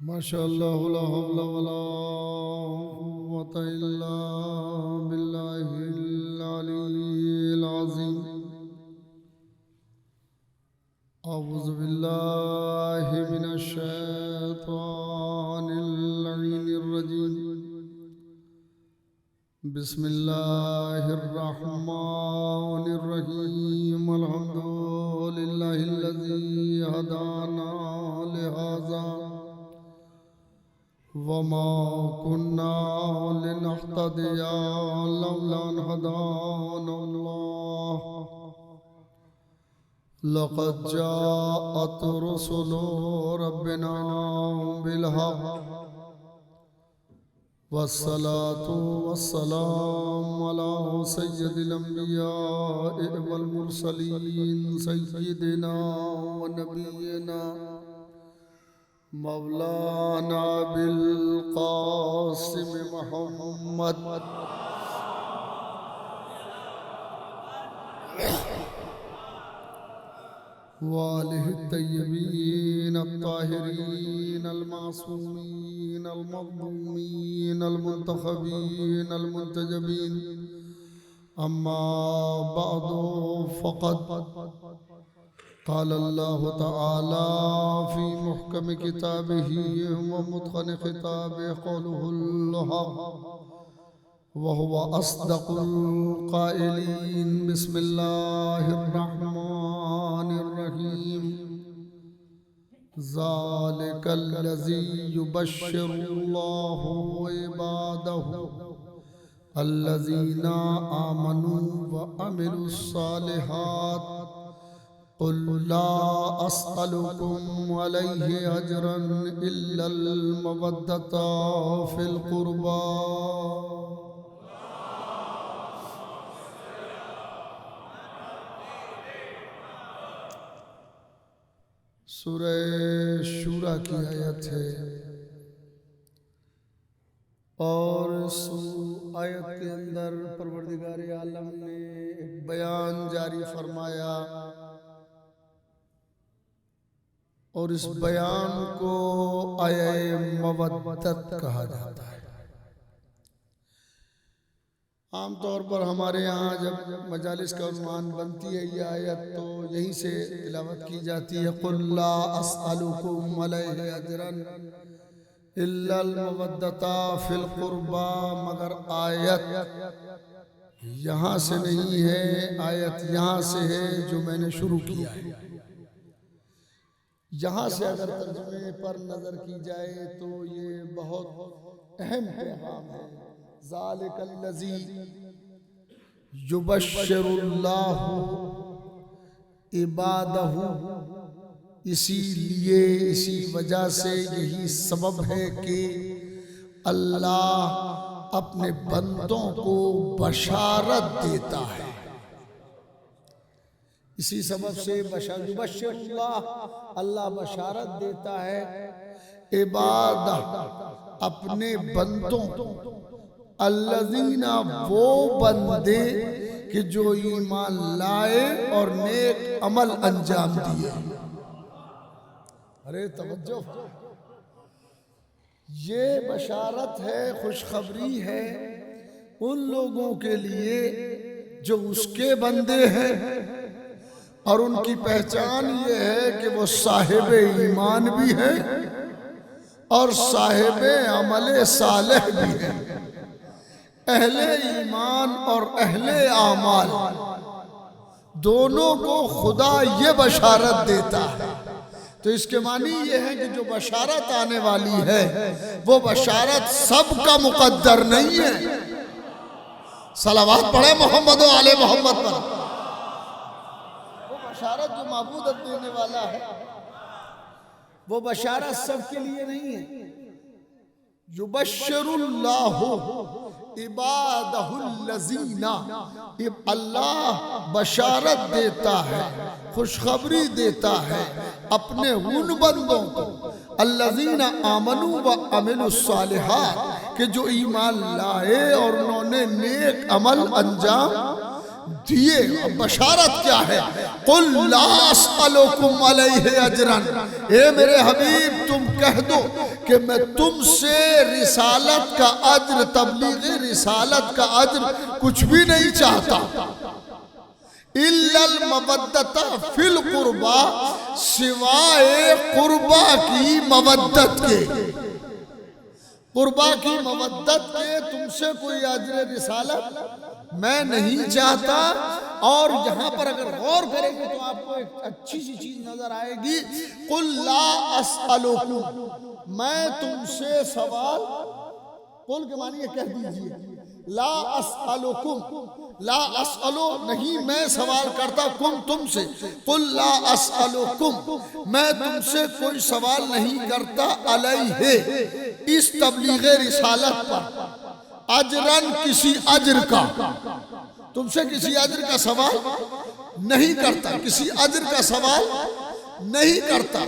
माशाअल्लाह ला हौला वला कुव्वता इल्ला बिल्लाहिल अलिय्यिल अज़ीम। अऊज़ु बिल्लाहि मिनश शैतानिर लईनिर रजीम। बिस्मिल्लाहिर रहमानिर रहीम। अल्हम्दुलिल्लाहिल्लज़ी हदाना लिहाज़ा वमा कुन्ना लिनहतदिया लौला अन हदानल्लाह। लक़द जाअत रुसुलु रब्बिना बिल हक़ वस्सलातु वस्सलामु अला सय्यिदिल अंबिया'i वल मुरसलीन सय्यिदिना व नबिय्यिना मौलाना बिल क़ासिम मुहम्मद वालिहि तय्यबीन अत्ताहिरीन अल-मासूमीन अल-मज़लूमीन अल-मुंतखबीन अल-मुंतजबीन। अम्मा बअदु फ़क़द क़ाल अल्लाहु तआला फ़ी मुहकम किताबिही व मुत्क़न ख़िताबिही क़ौलुहुल हक़ व हुवा अस्दक़ुल क़ाइलीन। बिस्मिल्लाहिर रहमानिर रहीम। ज़ालिकल्लज़ी युबश्शिरुल्लाहु इबादहु अल्लज़ीना आमनू व अमिलुस्सालिहात। क़ुल ला अस्अलुकुम अलैहि अजरन इल्लल मवद्दता फ़िल क़ुर्बा। सूरह शूरा की आयत है और इस आयत के अंदर परवरदिगार आलम ने एक बयान जारी फरमाया और इस बयान को आये मवद्दत कहा जाता है। आमतौर पर हमारे यहाँ जब मजालिस का उन्वान बनती है यह आयत तो यहीं से तिलावत की जाती है। क़ुल ला अस्अलुकुम अलैहि अजरन इल्लल मवद्दता फ़िल क़ुर्बा। मगर आयत यहाँ से नहीं है, आयत यहाँ से है जो मैंने शुरू किया है। यहाँ से अगर तर्जुमे पर नजर की जाए तो ये बहुत अहम पैगाम है। ज़ालिकल्लज़ी युबश्शिरुल्लाहु इबादहु। इसीलिए इसी वजह से यही सबब है कि अल्लाह अपने बंदों को बशारत देता है। इसी सबब से युबश्शिरुल्लाह अल्लाह बशारत देता है इबादा अपने बंदों को। अल्लज़ीना वो बंदे कि जो ईमान लाए और नेक अमल अंजाम दिए। अरे तवज्जो, ये बशारत है, खुशखबरी है उन लोगों के लिए जो उसके बंदे हैं और उनकी पहचान ये है कि वो साहिब ईमान भी है और साहिब अमल सालेह भी है। अहले ईमान और अहले आमाल दोनों को खुदा ये बशारत देता है। तो इसके मानी ये है कि जो बशारत आने वाली है वो बशारत सबका मुकद्दर नहीं है। सलावत पढ़े मोहम्मद व आले मोहम्मद पर। वो बशारत जो माबूद देने वाला है वो बशारत सबके लिए नहीं है। युबश्शिरुल्लाहु इबादहुल्लज़ीना, अल्लाह बशारत देता है, खुशखबरी देता है अपने उन बंदों को अल्लज़ीना आमनू व अमिलुस्सालिहात कि जो ईमान लाए और उन्होंने नेक अमल अंजाम दिए। अब बशारत क्या है? कुल ला अस्अलुकुम अलैहि अजरन, ए मेरे हबीब तुम कह दो कि कि मैं तुमसे रिसालत का अज्र, तबलीग रिसालत का अज्र कुछ भी नहीं चाहता। इल्लल मवद्दत फिल कुर्बा, सिवाय कुर्बा की मवद्दत के, कुर्बा की मवद्दत के तुमसे कोई अज्र रिसालत मैं नहीं चाहता। और यहाँ पर अगर गौर करेंगे तो आपको एक अच्छी सी चीज नजर आएगी। कुल ला अस्अलुकुम, मैं तुमसे सवाल, कुल के मानिए कह दीजिए, ला अस्अलुकुम, ला अस्अलु नहीं मैं सवाल करता, कुम तुमसे, कुल ला अस्अलुकुम मैं तुमसे कोई सवाल नहीं करता, अलैहि इस तबलीग रिसालत पर, अजरन किसी अजर का, तुमसे किसी अजर का सवाल नहीं करता, किसी अजर का सवाल नहीं करता।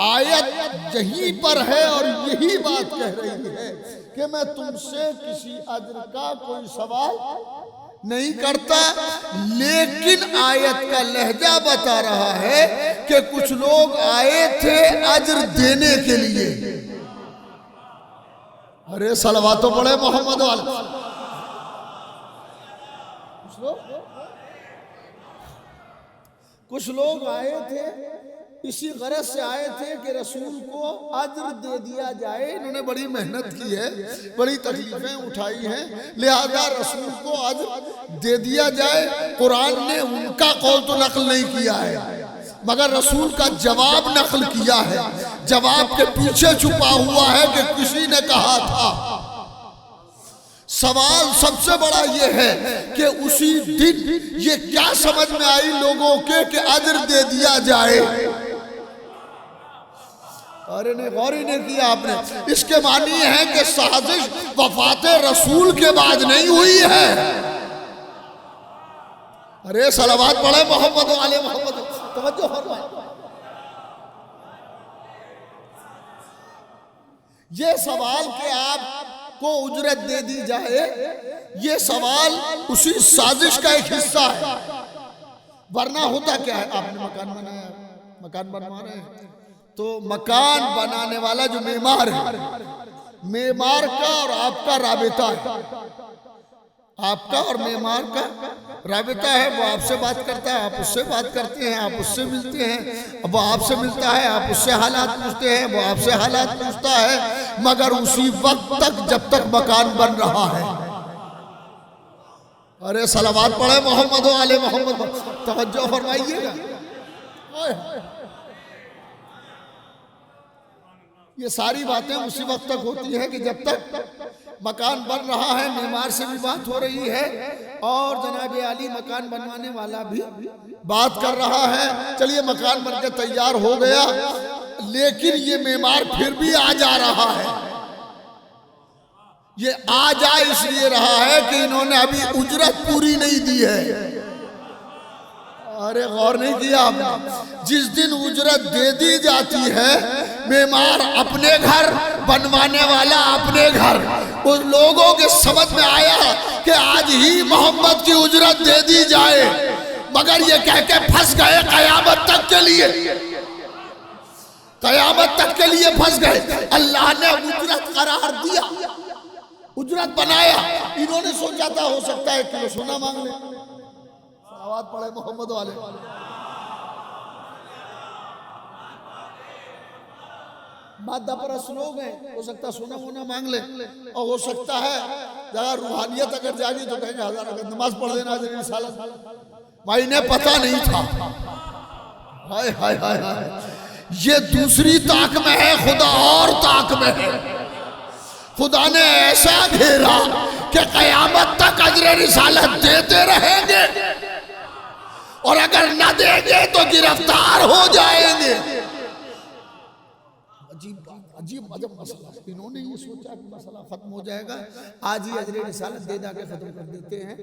आयत यहीं पर है और यही बात कह रही है कि मैं तुमसे किसी अजर का कोई सवाल नहीं करता। लेकिन आयत का लहजा बता रहा है कि कुछ लोग आए थे अजर देने के लिए। अरे सलवातो पढ़े मोहम्मद वाले। कुछ लोग आए थे इसी गरज से आए थे कि रसूल को अज्र दे दिया जाए। इन्होंने बड़ी मेहनत की है, बड़ी तकलीफें उठाई हैं, लिहाजा रसूल को अज्र दे दिया जाए। कुरान ने उनका कौल तो नकल नहीं किया है, मगर रसूल का जवाब नकल किया है। जवाब के पीछे छुपा हुआ है कि किसी ने कहा था। सवाल सबसे बड़ा ये है कि उसी दिन ये क्या समझ में आई लोगों के कि अज्र दे दिया जाए। अरे नहीं, गौर ही नहीं किया आपने। इसके मानी है कि साजिश वफात रसूल के बाद नहीं हुई है। अरे सलावत पढ़े मोहम्मद वाले मोहम्मद, तवज्जो फरमाए। ये सवाल कि आपको उजरत दे दी जाए, ये सवाल उसी साजिश का एक हिस्सा है। वरना होता क्या है, आपने मकान बनाया, मकान बनवा रहे हैं, तो मकान बनाने वाला जो मेमार है, मेमार का और आपका राबिता है, आपका और मेमार का राबिता है। वो आपसे बात करता है, आप उससे बात करते हैं, आप उससे मिलते हैं, अब वो आपसे मिलता है, आप उससे हालात पूछते हैं, वो आपसे हालात पूछता है, मगर उसी वक्त तक जब तक मकान बन रहा है। अरे सलावत पढ़े मोहम्मद वाले मोहम्मद, तवज्जो फरमाइएगा। ये सारी बातें उसी वक्त तक होती है कि जब तक मकान बन रहा है। मेमार से भी बात हो रही है और जनाब आली मकान बनवाने वाला भी बात कर रहा है। चलिए मकान बनकर तैयार हो गया, लेकिन ये मेमार फिर भी आ जा रहा है। ये आ जा इसलिए रहा है कि इन्होंने अभी उजरत पूरी नहीं दी है। अरे गौर नहीं किया आपने। जिस दिन उजरत दे दी जाती है, मेमार अपने घर, बनवाने वाला अपने घर, उन लोगों के समझ में आया कि आज ही मोहम्मद की उजरत दे दी जाए, मगर ये कह के फंस गए कयामत तक के लिए, कयामत तक के लिए फंस गए। अल्लाह ने उजरत करार दिया, उजरत बनाया। इन्होंने सोचा था हो सकता है 1 किलो सोना मांग ले। आवाज पड़े मोहम्मद वाले। मादापरस्त लोग हैं, हो सकता है सोना वोना मांग ले, और हो सकता है जरा रूहानियत अगर जागी तो कहेंगे 1000 अगर नमाज पढ़ देना जरूरी सालत। भाई ने पता नहीं था। हाय हाय हाय हाय, ये दूसरी ताक में है, खुदा और ताक में है। खुदा ने ऐसा घेरा कि कयामत तक अजर रिसालत देते रहेंगे, और अगर न देंगे तो गिरफ्तार हो जाएंगे। अजीब अजब मसला। इन्होंने ये सोचा कि मसला खत्म हो जाएगा, आज ही अजर रिसालत दे के खत्म कर देते हैं।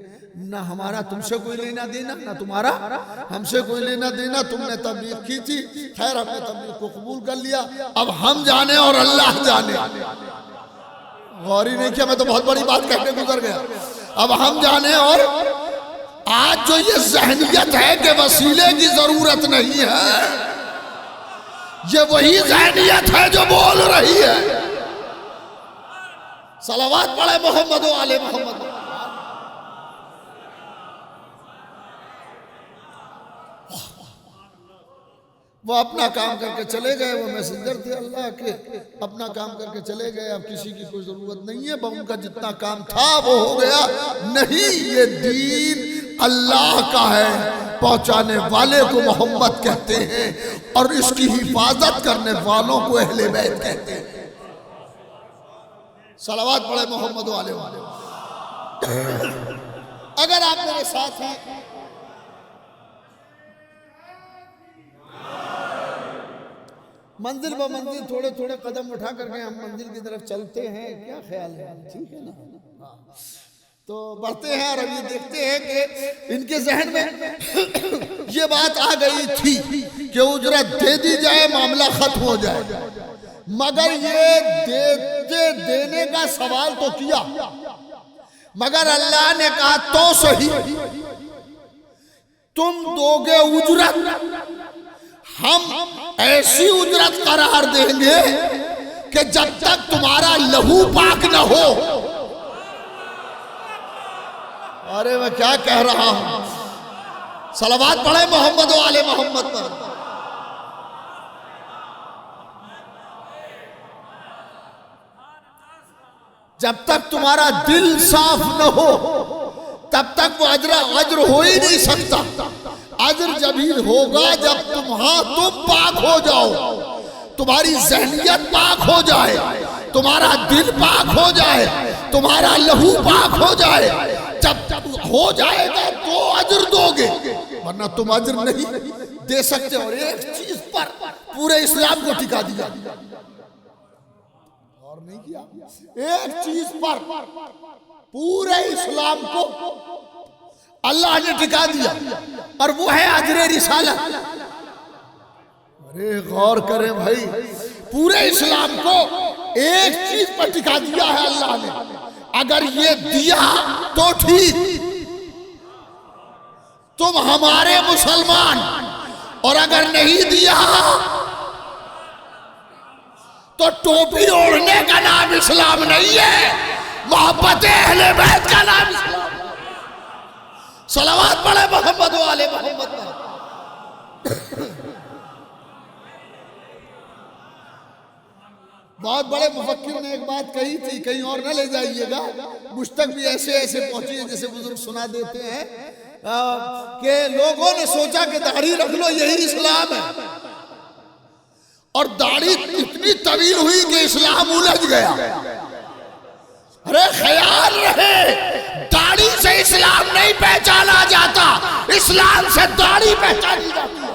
ना हमारा तुमसे कोई लेना देना, ना तुम्हारा हमसे कोई लेना देना। तुमने तबलीग की थी, खैर हमने तबलीग को कबूल कर लिया, अब हम जाने और अल्लाह जाने। गौर ही नहीं किया, मैं तो बहुत बड़ी बात कहते गुजर गया। अब हम जाने। और आज जो ये ज़हनियत है कि वसीले की जरूरत नहीं है, ये वही ज़हनियत है जो बोल रही है। सलावत पढ़े मोहम्मद वाले मोहम्मद। वो अपना काम करके चले गए, वो मैसेंजर थे अल्लाह के, अपना काम करके चले गए। अब किसी की कोई जरूरत नहीं है, उनका जितना काम था वो हो गया। नहीं, ये दीन अल्लाह का है, पहुंचाने वाले को मोहम्मद कहते हैं और इसकी हिफाजत करने वालों को अहले बैत कहते हैं। सलावत पढ़े मोहम्मद वाले वाले। अगर आप मेरे साथ हैं, मंजिल ब मंजिल थोड़े थोड़े कदम उठा करके हम मंजिल की तरफ चलते हैं, क्या ख्याल है? ठीक है ना? तो बढ़ते हैं और अभी देखते हैं कि इनके जहन में ये बात आ गई थी कि उजरत दे दी जाए, मामला खत्म हो जाए। मगर ये देने का सवाल तो किया, मगर अल्लाह ने कहा तो सही, तुम दोगे उजरत, हम ऐसी उजरत करार देंगे कि जब तक तुम्हारा लहू पाक न हो। अरे मैं क्या कह रहा हूं, सलावत पढ़े मोहम्मद वाले मोहम्मद पर। जब तक तुम्हारा दिल साफ न हो तब तक वो अजर हो ही नहीं सकता। अजर जब ही होगा जब तुम पाक हो जाओ, तुम्हारी जहनियत पाक हो जाए, तुम्हारा दिल पाक हो जाए, तुम्हारा लहू पाक हो जाए। जब हो जाएगा तो अजर दोगे, वरना तुम अजर नहीं दे सकते। और एक चीज पर पूरे इस्लाम को टिका दिया, और नहीं किया। एक चीज पर पूरे इस्लाम को अल्लाह ने टिका दिया और वो है अजरे रिसालत। अरे गौर करें भाई, पूरे इस्लाम को एक चीज पर टिका दिया है अल्लाह ने। अगर ये दिया तो ठीक, तुम हमारे मुसलमान, और अगर नहीं दिया तो टोपी ओढ़ने का नाम इस्लाम नहीं है, मोहब्बत अहले बैत का नाम इस्लाम। सलावत पढ़े मोहम्मद वाले मोहम्मद। बहुत बड़े मुफक्किर ने एक बात कही थी, कहीं और न ले जाइएगा, मुझ तक भी ऐसे ऐसे पहुंची है जैसे बुजुर्ग सुना देते हैं कि लोगों ने सोचा कि दाढ़ी रख लो यही इस्लाम है, और दाढ़ी इतनी तवील हुई कि इस्लाम उलझ गया। अरे ख्याल रहे, दाढ़ी से इस्लाम नहीं पहचाना जाता, इस्लाम से दाढ़ी पहचानी जाती है।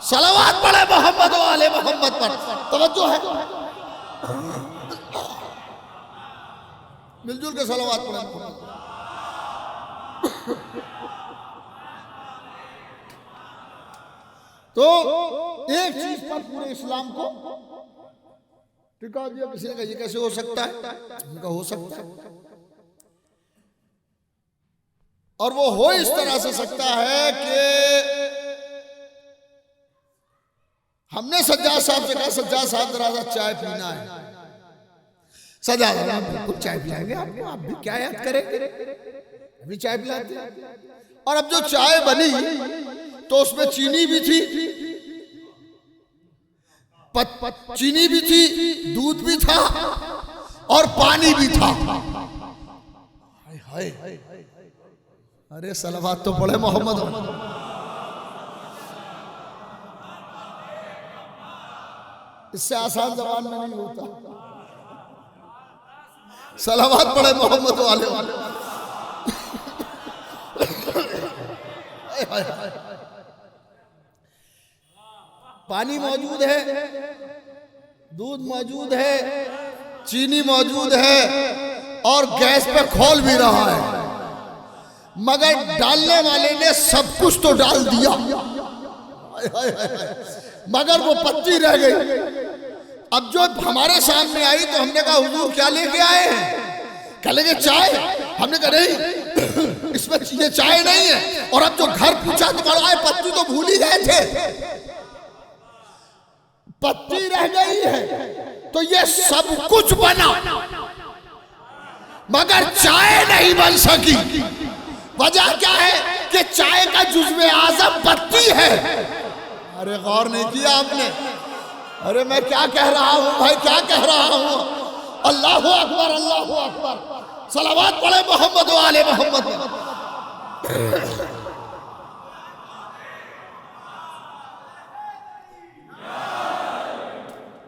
सलावत पढ़े मोहम्मद वाले मोहम्मद पर। तवज्जो है, मिलजुल के सलावत पढ़े। तो एक चीज पर पूरे इस्लाम को टिका दिया। किसी ने कहा ये कैसे हो सकता है? उनका हो सकता है, और वो हो इस तरह से सकता है कि हमने सज्जाद साहब से कहा, सज्जाद साहब जरा चाय पीना है। सज्जाद साहब बिल्कुल चाय पिलाएंगे आपको, आप भी क्या याद करेंगे, अभी चाय पिलाते हैं। और अब जो चाय बनी तो उसमें चीनी भी थी, चीनी भी थी, दूध भी था और पानी भी था। हाय हाय, अरे सलावत तो पढ़े मोहम्मद। इससे आसान जबान में नहीं होता। सलावत पढ़े मोहम्मद वाले वाले। पानी मौजूद है, दूध मौजूद है, चीनी मौजूद है, और गैस पे खोल भी रहा है, मगर डालने वाले ने सब कुछ तो डाल दिया, मगर वो पत्ती रह गई। अब जो हमारे सामने आई तो हमने कहा हुजूर क्या लेके आए हैं? कह लगे चाय। हमने कहा नहीं, इसमें ये चाय नहीं है। और अब जो घर पूछा तो बड़ा है, पत्ती तो भूल ही गए थे, पत्ती रह गई है। तो ये सब कुछ बना, मगर चाय नहीं बन सकी। वजह क्या है कि चाय का जुज़्वे आज़म पत्ती है। अरे गौर नहीं किया आपने? अरे मैं क्या कह रहा हूं भाई, क्या कह रहा हूं? अल्लाहु अकबर, अल्लाहु अकबर। सलावत पढ़े मोहम्मद व आले मोहम्मद।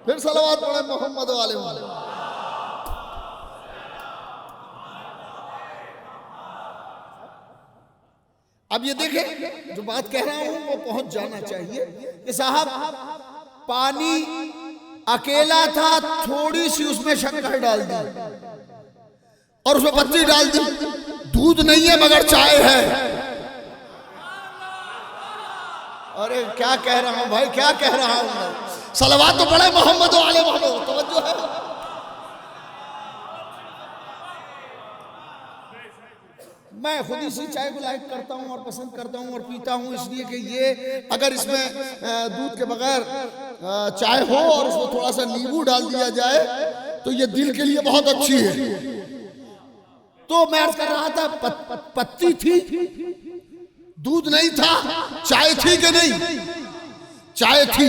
फिर सलावत पढ़े मोहम्मद व आले मोहम्मद। अब ये देखें, जो बात कह रहा हूं वो पहुंच जाना चाहिए कि साहब पानी अकेला था, थोड़ी सी उसमें शक्कर डाल दी और उसमें पत्ती डाल दी। दूध नहीं है मगर चाय है। अरे क्या कह रहा हूं भाई, क्या कह रहा हूं मैं? सलवात तो पढ़े मोहम्मद व आले मोहम्मद। तवज्जो है? मैं खुद इसी चाय को लाइक करता हूँ और पसंद करता हूँ और पीता हूँ, इसलिए कि ये अगर इसमें दूध के बगैर चाय हो और उसमें थोड़ा सा नींबू डाल दिया जाए तो ये दिल के लिए बहुत अच्छी है। तो मैं अर्ज कर रहा था, पत्ती थी, दूध नहीं था। चाय थी कि नहीं? चाय थी।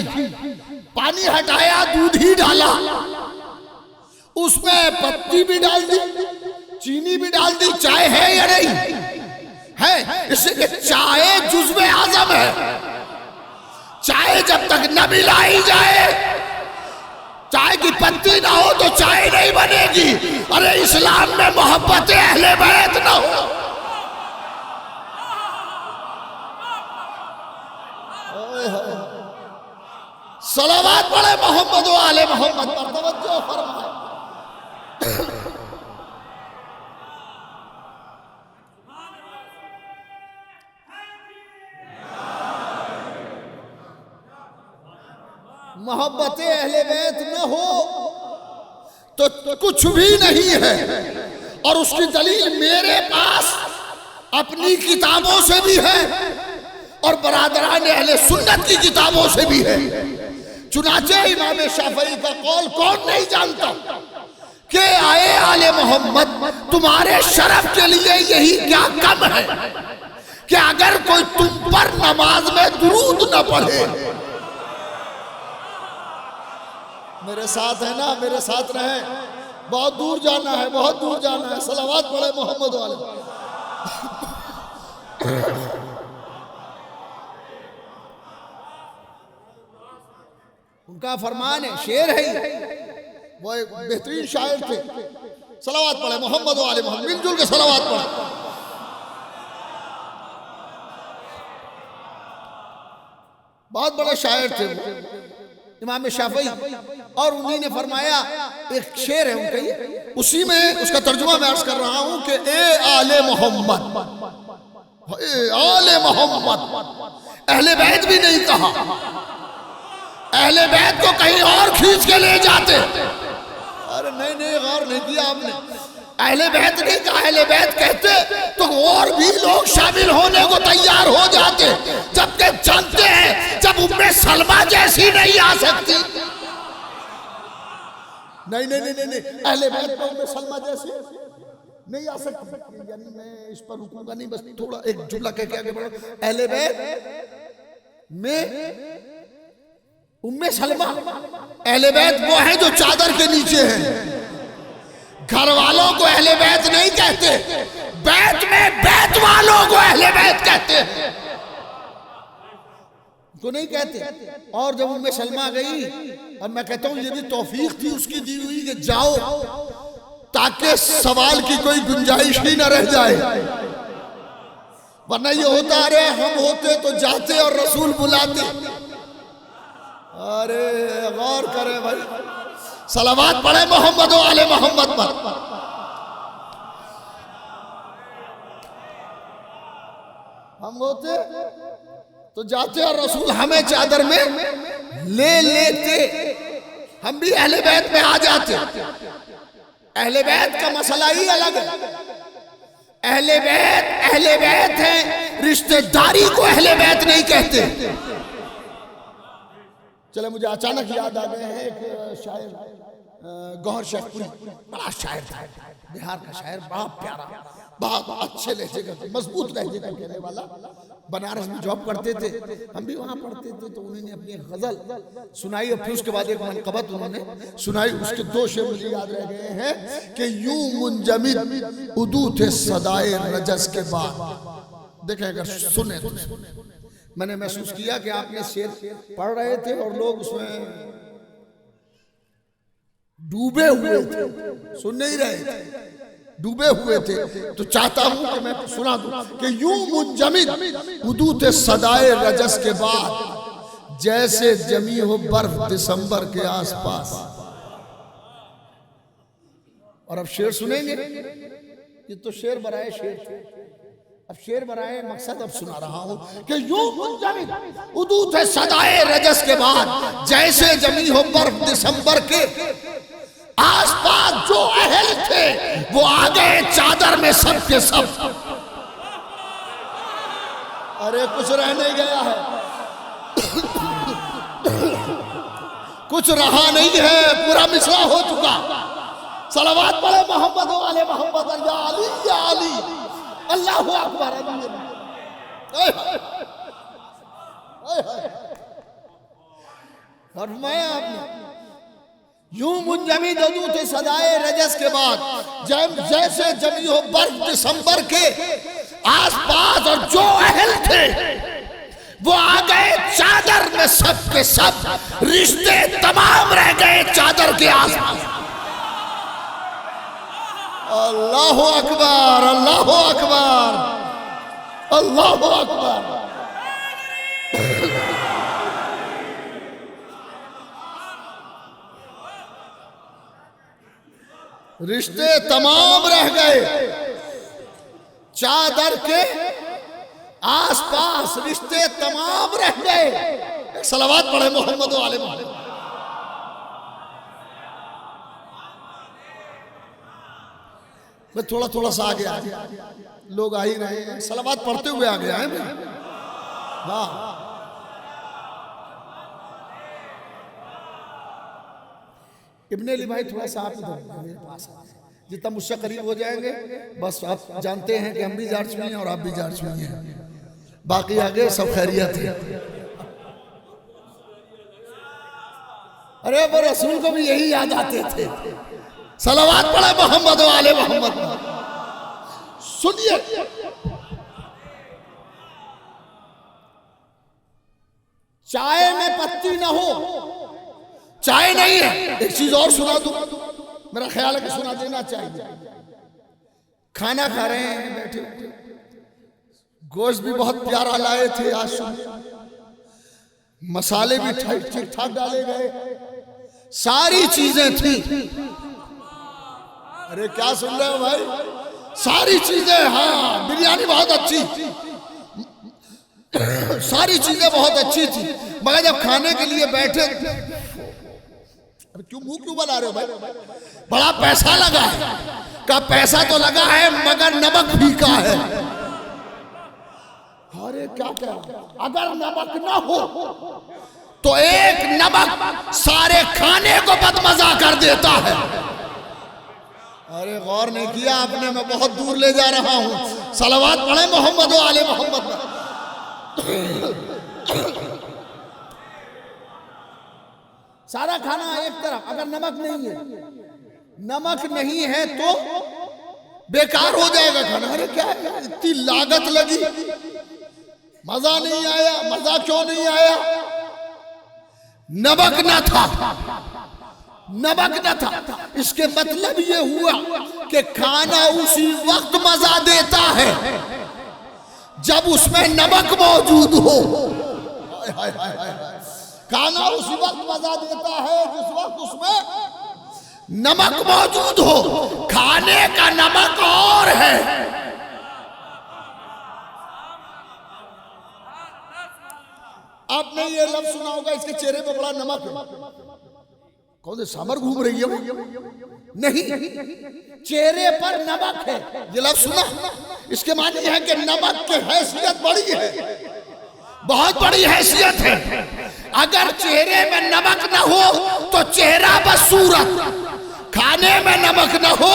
पानी हटाया, दूध ही डाला, उसमें पत्ती भी डाल दी, चीनी भी डाल दी। चाय है या नहीं है? इसलिए चाय जुज़्वे आज़म है। चाय जब तक न मिलाई जाए, चाय की पत्ती ना हो तो चाय नहीं बनेगी। अरे इस्लाम में मोहब्बत अहले बैत ना हो, सलावत पढ़े मोहम्मद व आले मोहम्मद पर। तवज्जो फरमाए। मोहब्बत अहले बैत न हो तो कुछ भी नहीं है। और उसकी दलील मेरे पास अपनी किताबों से भी है और बरादरान अहले सुन्नत की किताबों से भी है। चुनाचे इमाम शाफई का कौल कौन नहीं जानता कि आए आले मोहम्मद, तुम्हारे शरफ के लिए यही क्या कम है कि अगर कोई तुम पर नमाज में दुरूद न पढ़े। मेरे साथ है ना, मेरे साथ रहे। बहुत दूर जाना है, बहुत दूर जाना है। सलावत पढ़े मोहम्मद वाले। उनका फरमान है, शेर है, वो एक बेहतरीन शायर थे। सलावत पढ़े मोहम्मद वाले मोहम्मद। मिलजुल के सलावत पढ़े। बहुत बड़े शायर थे इमाम शाफई। और उन्हीं ने फरमाया, एक शेर है उनका, उसी में उसका तर्जुमा मैं अर्ज कर रहा हूं कि ए आले मोहम्मद, ए आले मोहम्मद। अहले बैत भी नहीं कहा, अहले बैत को कहीं और खींच के ले जाते। अरे नहीं नहीं, गौर नहीं किया आपने। अहले बैत नहीं कहा, अहले बैत कहते तो और भी लोग शामिल होने को तैयार हो जाते, जबकि जानते हैं जब उम्मे सलमा जैसी नहीं आ सकती। नहीं नहीं नहीं नहीं, अहले बैत में उम्मे सलमा जैसी नहीं आ सकती। यानी मैं इस पर रुकूंगा नहीं, बस थोड़ा एक जुमला कह के आगे बढ़ो। अहले बैत में उम्मे सलमा, अहले बैत वो है जो चादर के नीचे है। घर वालों को अहले बैत नहीं कहते, बैत में बैत वालों को अहले बैत कहते हैं, तो नहीं कहते। और जब उम्मे सलमा गई, अब मैं कहता हूं ये भी तौफीक थी उसकी दी हुई कि जाओ, ताकि सवाल की कोई गुंजाइश ही न रह जाए। वरना ये होता, अरे हम होते तो जाते और रसूल बुलाते। अरे गौर करें भाई। सलावत पढ़े मोहम्मद व आले मोहम्मद पर। हम होते तो जाते और रसूल हमें चादर में ले लेते, हम भी अहले बैत में आ जाते। अहले बैत का मसला ही अलग है। अहले बैत है, रिश्तेदारी को अहले बैत नहीं कहते। चले मुझे अचानक याद आ गए हैं एक शायर गौहर शेखपुरी, बड़ा शायर था, बिहार का शायर, बड़ा प्यारा, बहुत अच्छे लहजे का, मजबूत लहजे का कहने वाला। बनारस में जॉब करते थे, हम भी वहाँ पढ़ते थे। तो उन्होंने अपनी एक गजल सुनाई और फिर उसके बाद एक मनकबत उन्होंने सुनाई। उसके दो शेर मुझे याद रह गए हैं कि यूं मुंजमिद उदू थे सदाए रजस के बाद। देखें अगर सुने तो मैंने महसूस किया कि आपने शेर पढ़ रहे थे और लोग उसमें डूबे हुए थे, सुन नहीं रहे थे, डूबे हुए थे। तो चाहता हूं कि मैं सुना दूं कि यूं मुंजमिद उदूत सदाए रजस के बाद जैसे जमी हो बर्फ दिसंबर के आसपास। और अब शेर सुनेंगे, ये तो शेर बराए शेर, अब शेर बराए मकसद अब सुना रहा हूं कि यूं मुंजमिद उदूत सदाए रजस के बाद जैसे जमी हो बर्फ दिसंबर के आसपास, जो अहल थे वो आ गए चादर में सब के सब। अरे कुछ रह नहीं गया है, कुछ रहा नहीं है, पूरा मिसरा हो चुका। सलावत पढ़े मोहम्मद वाले मोहम्मद, या अली या अली, अल्लाहु अकबर। फरमाया आपने यूं मुंजमिद उदूत सदाए रजस के बाद जैसे जमी हो बर्फ दिसंबर के आसपास, और जो अहल थे वो आ गए चादर में सब के सब, रिश्ते तमाम रह गए चादर के आसपास। अल्लाहु अकबर, अल्लाहु अकबर, अल्लाहु अकबर। रिश्ते तमाम रह गए चादर के आसपास, रिश्ते तमाम रह गए। सलावत पढ़े मोहम्मद वाले मोहम्मद। मैं थोड़ा थोड़ा सा आगे आ गया, लोग आ ही रहे हैं, सलावत पढ़ते हुए आ गया है। वाह, इब्ने अली भाई थोड़ा सा आप इधर मेरे पास जितना मुझसे करीब हो जाएंगे, बस आप जानते हैं कि हम भी जाट में हैं और आप भी जाट में हैं, बाकी आगे सब खैरियत है। अरे वो रसूल को भी यही याद आते थे। सलावत पढ़े मोहम्मद वाले मोहम्मद। सुनिए, चाय में पत्ती न हो, चाय नहीं है। एक चीज और सुना दूं, मेरा ख्याल है कि सुना देना चाहिए। खाना खा रहे हैं बैठे, गोश्त भी बहुत प्यारा लाए थे आज, मसाले भी ठीक ठाक डाले गए, सारी चीजें थी। अरे क्या सुन रहे हो भाई, सारी चीजें, हाँ बिरयानी बहुत अच्छी, सारी चीजें बहुत अच्छी थी, मगर जब खाने के लिए बैठे, क्यों मुंह क्यों बना रहे हो भाई, बड़ा पैसा लगा है, का पैसा तो लगा है मगर नमक फीका है। अरे क्या क्या, अगर नमक ना हो तो एक नमक सारे खाने को बदमजा कर देता है। अरे गौर नहीं किया आपने, मैं बहुत दूर ले जा रहा हूं। सलावत पढ़े मोहम्मद वाले मोहम्मद। सारा खाना एक तरफ, अगर नमक नहीं है, नमक नहीं है तो बेकार हो जाएगा खाना। अरे क्या इतनी लागत लगी, मजा नहीं आया। मजा क्यों नहीं आया, नमक ना था, नमक न था। इसके मतलब ये हुआ कि खाना उसी वक्त मजा देता है जब उसमें नमक मौजूद हो। खाना उसी वक्त मजा देता है जिस वक्त उसमें नमक मौजूद हो। खाने का नमक और है। आपने ये लफ्ज सुना होगा, इसके चेहरे पे बड़ा नमक है। कौन से सामर घूम रही है वो? नहीं, चेहरे पर नमक है, ये लफ्ज सुना। इसके माने है कि नमक की हैसियत बड़ी है, बहुत बड़ी हैसियत है। अगर चेहरे में नमक न हो तो चेहरा बदसूरत, खाने में नमक न हो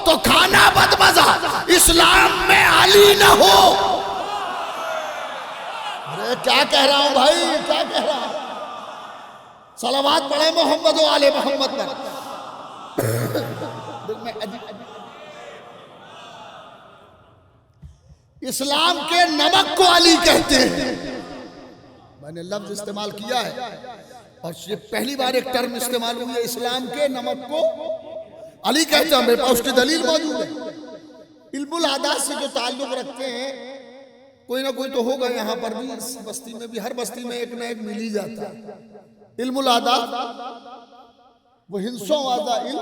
तो खाना बदमजा, इस्लाम में अली न हो। अरे क्या कह रहा हूं भाई, क्या कह रहा हूं? सलावत पढ़े मोहम्मद व आले मोहम्मद पर। इस्लाम के नमक को अली कहते हैं। मैंने लफ्ज इस्तेमाल किया है और ये पहली बार एक टर्म इस्तेमाल हुई है, इस्लाम के नमक को अली कहते हैं। मेरे पास उसकी दलील मौजूद है। इल्मुल आदात से जो ताल्लुक रखते हैं, कोई ना कोई तो होगा यहाँ पर भी, इस बस्ती में भी, हर बस्ती में एक ना एक मिल ही जाता है। इल्मुल आदात वो हिंसों वादा इल्म।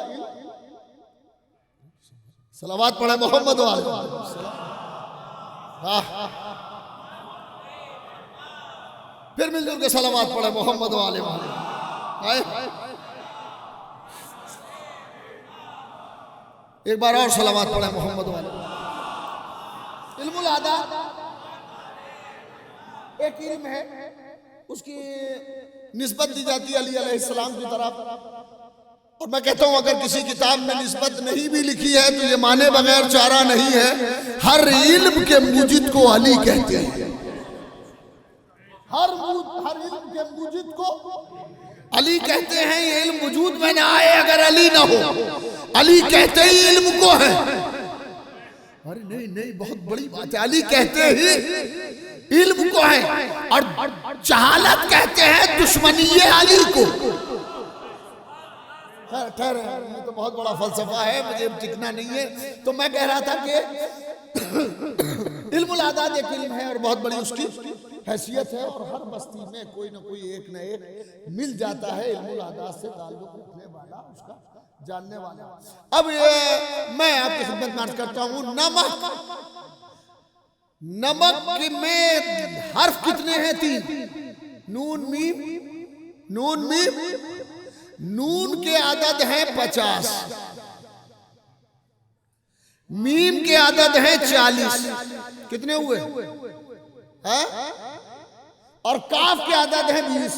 सलावत पढ़े मोहम्मद वाले। फिर मिलजुल के सलावत पढ़े मोहम्मद वाले वाले। एक बार और सलावत पढ़े मोहम्मद वाले। इल्मुल आदात एक इल्म है, उसकी निस्बत दी जाती है अली अलैहिस्सलाम की तरफ। और मैं कहता हूं अगर किसी किताब में निस्बत नहीं भी लिखी है तो ये माने बगैर चारा नहीं है। हर इल्म के मुजिद को अली कहते हैं। हर इल्म के मुजिद को अली कहते हैं। ये इल्म वजूद में ना आए अगर अली ना हो। अली कहते ही इल्म को है। अरे नहीं नहीं, बहुत बड़ी बात है। अली कहते ही इल्म को है। और जहालत कहते हैं दुश्मनी अली को। ठहरे, ये तो बहुत बड़ा फलसफा है, मुझे टिकना नहीं है। तो मैं कह रहा था कि इल्मुल आदात एक इल्म है और बहुत बड़ी उसकी हैसियत है। और हर बस्ती में कोई ना कोई एक न एक मिल जाता है इल्मुल आदात से ताल्लुक रखने वाला, उसका जानने वाला। अब ये मैं आपकी खिदमत में अर्ज करता हूँ, नमक में हर्फ कितने हैं? 3। नून मीम, नून मीम। नून के आदद हैं 50, मीम के आदद हैं 40। कितने हुए? है? और काफ के आदद हैं 20।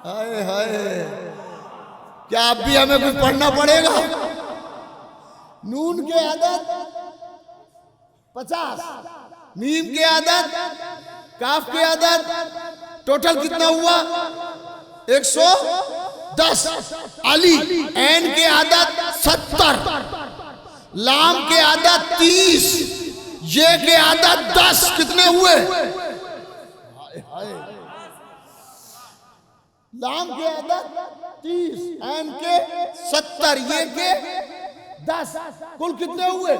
हाय हाय, क्या अब भी हमें कुछ पढ़ना पड़ेगा? नून के आदद 50, मीम के आदद, काफ के आदद, टोटल कितना हुआ? 110। अली ऐन के आदद 70, लाम के आदद 30, ये के आदद 10। कितने हुए? लाम के आदद 30, ऐन के 70, ये के 10। कुल कितने हुए?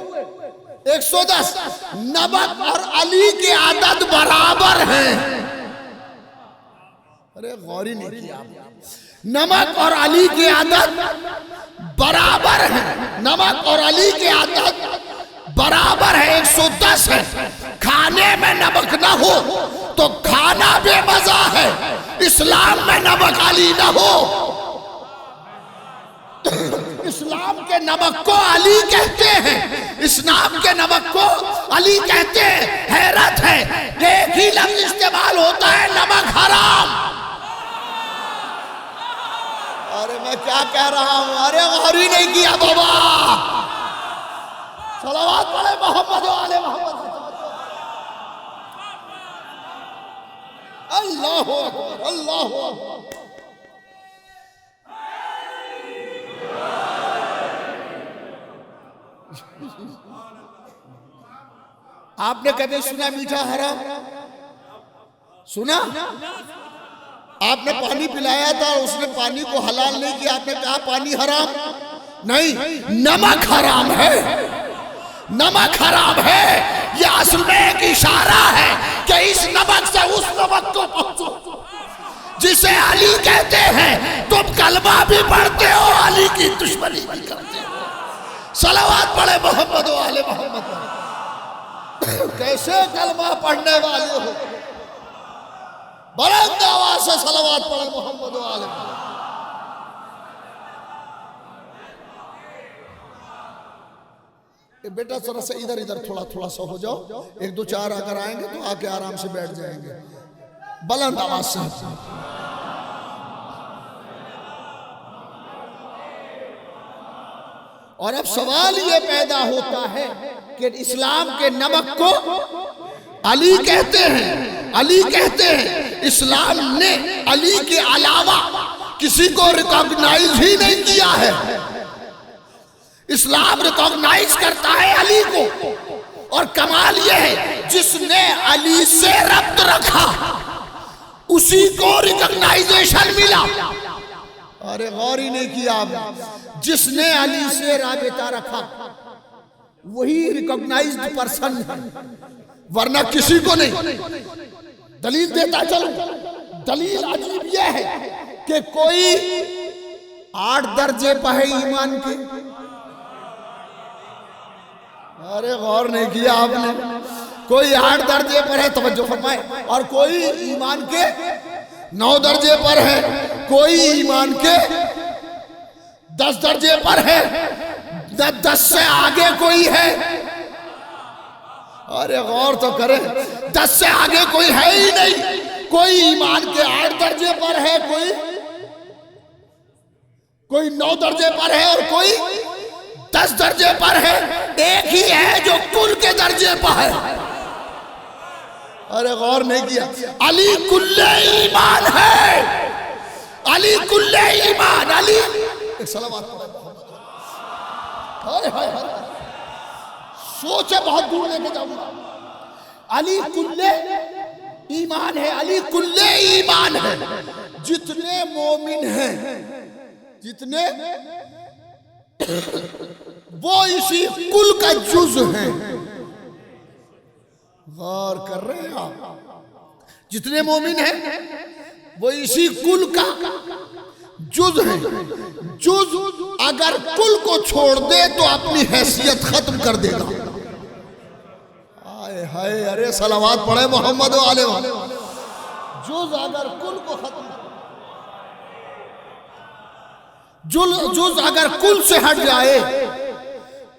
110। नमक और अली के आदद बराबर हैं। अरे गौर ही नहीं किया। नमक और अली के आदत बराबर है। नमक और अली के आदत बराबर है, 110 है। खाने में नमक ना हो तो खाना बेमजा है। इस्लाम में नमक अली ना हो। इस्लाम के नमक को अली कहते हैं। इस्लाम के नमक को अली कहते हैं। हैरत है, एक ही लफ्ज इस्तेमाल होता है, नमक हराम। अरे मैं क्या कह रहा हूं? अरे गौर ही नहीं किया बाबा। सलावत पढ़े मोहम्मद वाले मोहम्मद। अल्लाह अकबर, अल्लाह अकबर। आपने कभी सुना मीठा हराम? सुना? आपने पानी पिलाया था, उसने पानी को हलाल नहीं किया, आपने कहा पानी हराम? नहीं, नमक हराम है। नमक हराम है। यह असल में एक इशारा है कि इस नमक से उस नमक को पहुंचो जिसे अली कहते हैं। तुम कलमा भी पढ़ते हो, अली की दुश्मनी भी करते हो। सलावत पढ़े मोहम्मद वाले मोहम्मद। कैसे कलमा पढ़ने वाले हो? बुलंद आवाज से सलावत पढ़े मोहम्मद वाले। बेटा थोड़ा सा इधर इधर थोड़ा थोड़ा सा हो जाओ, एक दो चार अगर आएंगे तो आके आराम से बैठ जाएंगे, बुलंद आवाज से। और अब सवाल ये पैदा होता है कि इस्लाम के नमक को अली कहते हैं, अली कहते हैं। इस्लाम ने अली के अलावा किसी को रिकॉग्नाइज ही नहीं किया है। इस्लाम रिकॉग्नाइज करता है अली को, और कमाल यह है जिसने अली से रब्त रखा उसी को रिकॉग्नाइजेशन मिला। अरे गौर ही नहीं किया आप, जिसने अली से राबिता रखा वही रिकॉग्नाइज्ड पर्सन है, वरना किसी को नहीं। दलील देता चलो, दलील अजीब यह है कि कोई 8 दर्जे पर है ईमान के। अरे गौर नहीं किया आपने, कोई 8 दर्जे पर है, तवज्जो फरमाए, और कोई ईमान के 9 दर्जे पर है, कोई ईमान के 10 दर्जे पर है, 10 से आगे कोई है। अरे गौर तो करें, 10 से आगे कोई है ही नहीं। कोई ईमान के 8 दर्जे पर है, कोई 9 दर्जे पर है, और कोई 10 दर्जे पर है। एक ही है जो कुल के दर्जे पर है। अरे गौर नहीं किया, अली कुल्ले ईमान है, अली कुल्ले ईमान। अली एक सलावत सोचे बहुत दूर लेके जाऊंगा। अली कुल्ले ईमान है, अली कुल्ले ईमान है। जितने मोमिन हैं, जितने वो इसी कुल का जुज हैं। गौर कर रहे हैं आप, जितने मोमिन हैं वो इसी कुल का जुज है। जुज अगर कुल को छोड़ दे तो अपनी हैसियत खत्म कर देगा। हाय हाय, अरे सलावत पढ़े मोहम्मद वाले वाले। जुज अगर कुल को खत्म, जुज अगर कुल से हट जाए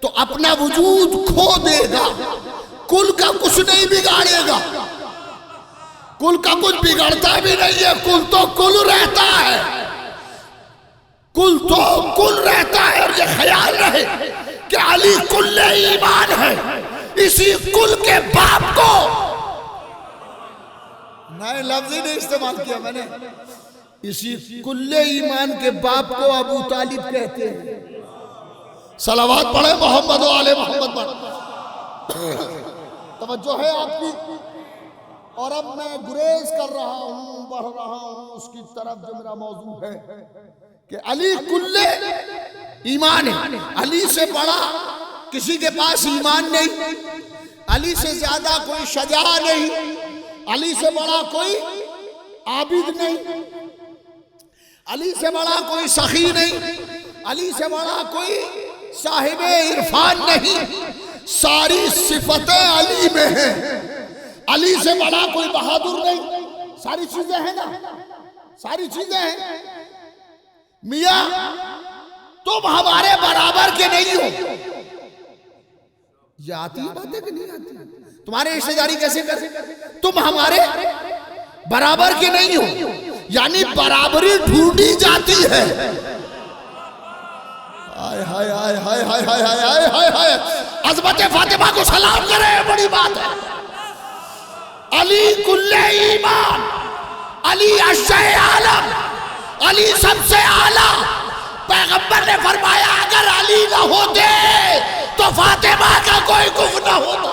तो अपना वजूद खो देगा। कुल का कुछ नहीं बिगाड़ेगा, कुल का कुछ बिगड़ता भी नहीं है। कुल तो कुल रहता है, कुल तो कुल रहता है। और ये ख्याल रहे कि अली कुल्ले ईमान है। इसी कुल के बाप को, नए लफ्ज ही नहीं इस्तेमाल किया मैंने, इसी कुल्ले ईमान के बाप को अबू तालिब कहते हैं। सलावत पढ़े मोहम्मद वाले मोहम्मद पर। तवज्जो है आपकी। और अब मैं गुरेज कर रहा हूं, बढ़ रहा हूं उसकी तरफ जो मेरा मौजू है कि अली कुल्ले ईमान है। अली से बड़ा किसी के पास ईमान नहीं, अली से ज्यादा कोई शजा नहीं, अली से बड़ा कोई आबिद नहीं, अली से बड़ा कोई सखी नहीं, अली से बड़ा कोई साहिबे इरफान नहीं। सारी सिफतें अली में हैं। अली से बड़ा कोई बहादुर नहीं। सारी चीजें हैं ना, सारी चीजें हैं। मियां तुम हमारे बराबर के नहीं हो। ये आती है बातें कि नहीं आती? तुम्हारे रिश्तेदारी कैसे कर, तुम हमारे बराबर के नहीं हो, यानी बराबरी ढूंढी जाती है। हाय हाय हाय हाय हाय हाय हाय हाय हाय। अज़मत फातिमा को सलाम करे, बड़ी बात है। अली कुल्ले ईमान, अली अश्शे आलम, अली सबसे आला। पैगंबर ने फरमाया अगर अली ना होते तो फातिमा का कोई कुफ ना होता।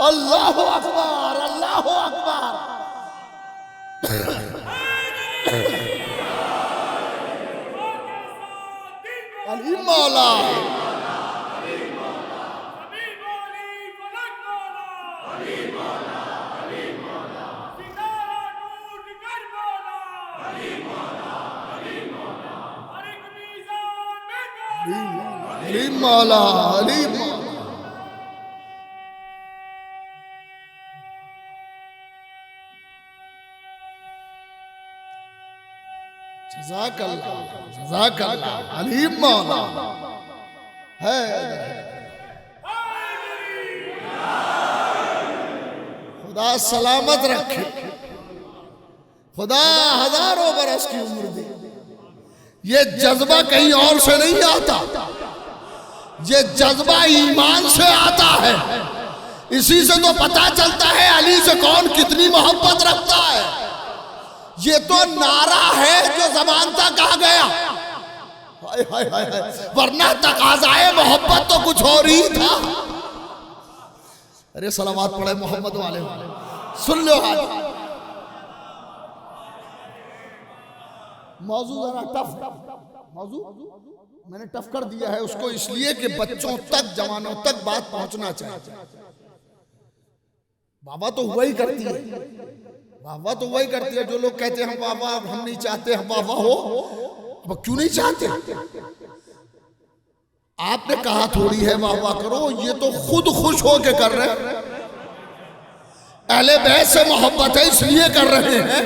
अल्लाहु अकबर, अल्लाहु अकबर। अली मौला, अली मौला, अली मौला। जज़ाकल्लाह, जज़ाकल्लाह, अली मौला। है। खुदा सलामत रखे, खुदा हजारों बरस की उम्र दे। ये जज्बा कहीं और से नहीं आता, ये जज्बा ईमान से आता है। इसी से तो पता चलता है अली से कौन कितनी मोहब्बत रखता है। ये तो नारा है जो ज़बान तक आ गया, हाय हाय हाय हाय, वरना तकाज़ाए मोहब्बत तो कुछ और ही था। अरे सलावत पढ़े मोहम्मद वाले, सुन लो आज मौजू जरा टफ मौजू मैंने टफ कर दिया है उसको, इसलिए कि बच्चों तक, जवानों तक बात पहुंचना चाहिए। बाबा तो वही करती है, बाबा तो वही करती है। जो लोग कहते हैं हम बाबा, हम नहीं चाहते हम बाबा हो, अब क्यों नहीं चाहते? आपने कहा थोड़ी है बाबा करो, ये तो खुद खुश हो के कर रहे हैं। अहले बैत से मोहब्बत है इसलिए कर रहे हैं।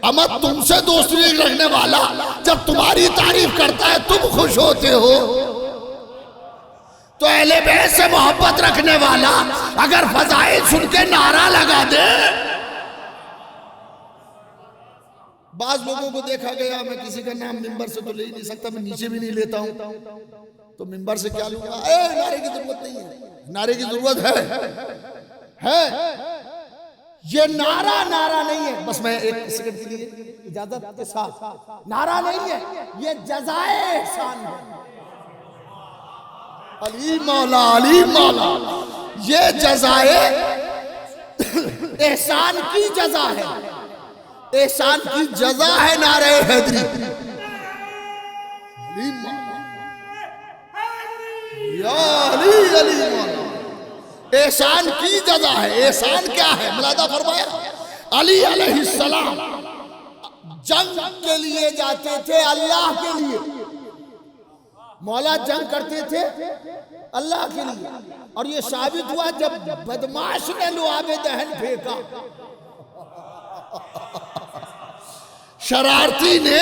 अमत तुमसे दोस्ती रखने वाला जब तुम्हारी तारीफ करता है तुम खुश होते हो, तो अहले बैत से मोहब्बत रखने वाला अगर फजाइल सुन के नारा लगा दे। बाज लोगों को देखा गया, मैं किसी का नाम मिंबर से तो ले ही नहीं सकता, मैं नीचे भी नहीं लेता हूं, तो मिंबर से क्या लूंगा? नारे की जरूरत नहीं है, नारे की जरूरत है। ये नारा नहीं है, बस मैं एक सेकंड के लिए इजाजत के साथ, नारा नहीं है, ये जज़ाए एहसान है। अली मौला, अली मौला, ये जज़ाए एहसान की जज़ा है, एहसान की जज़ा है नारे हैदरी। अली मौला, या अली अली मौला, एहसान की जज़ा है। एहसान क्या है? मुलादा फरमाया अली अलैहिस्सलाम जंग के लिए जाते थे अल्लाह के लिए, मौला जंग करते थे अल्लाह के लिए, और ये साबित हुआ जब बदमाश ने लुआबे दहन फेंका, शरारती ने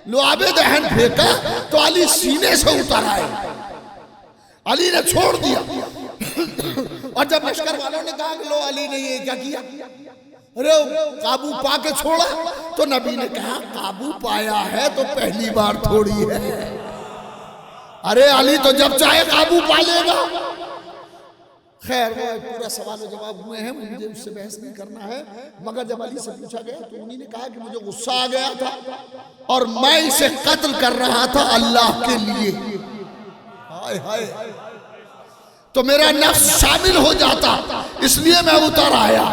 लुआबे दहन फेंका तो अली सीने से उतर आए, अली ने छोड़ दिया। और जब लश्कर वालों ने कहा कि लो अली ने ये क्या किया, अरे काबू पा के छोड़ा, तो नबी ने कहा काबू पाया है तो पहली बार थोड़ी है, अरे अली तो जब चाहे काबू पा लेगा। खैर वो पूरा सवाल जवाब हुए हैं, मुझे उससे बहस नहीं करना है। मगर जब अली से पूछा गया तो उन्हीं ने कहा कि मुझे गुस्सा आ गया था और मैं इसे कत्ल कर रहा था अल्लाह के लिए। हाय हाय, तो मेरा नफ्स शामिल हो जाता, इसलिए मैं उतर आया।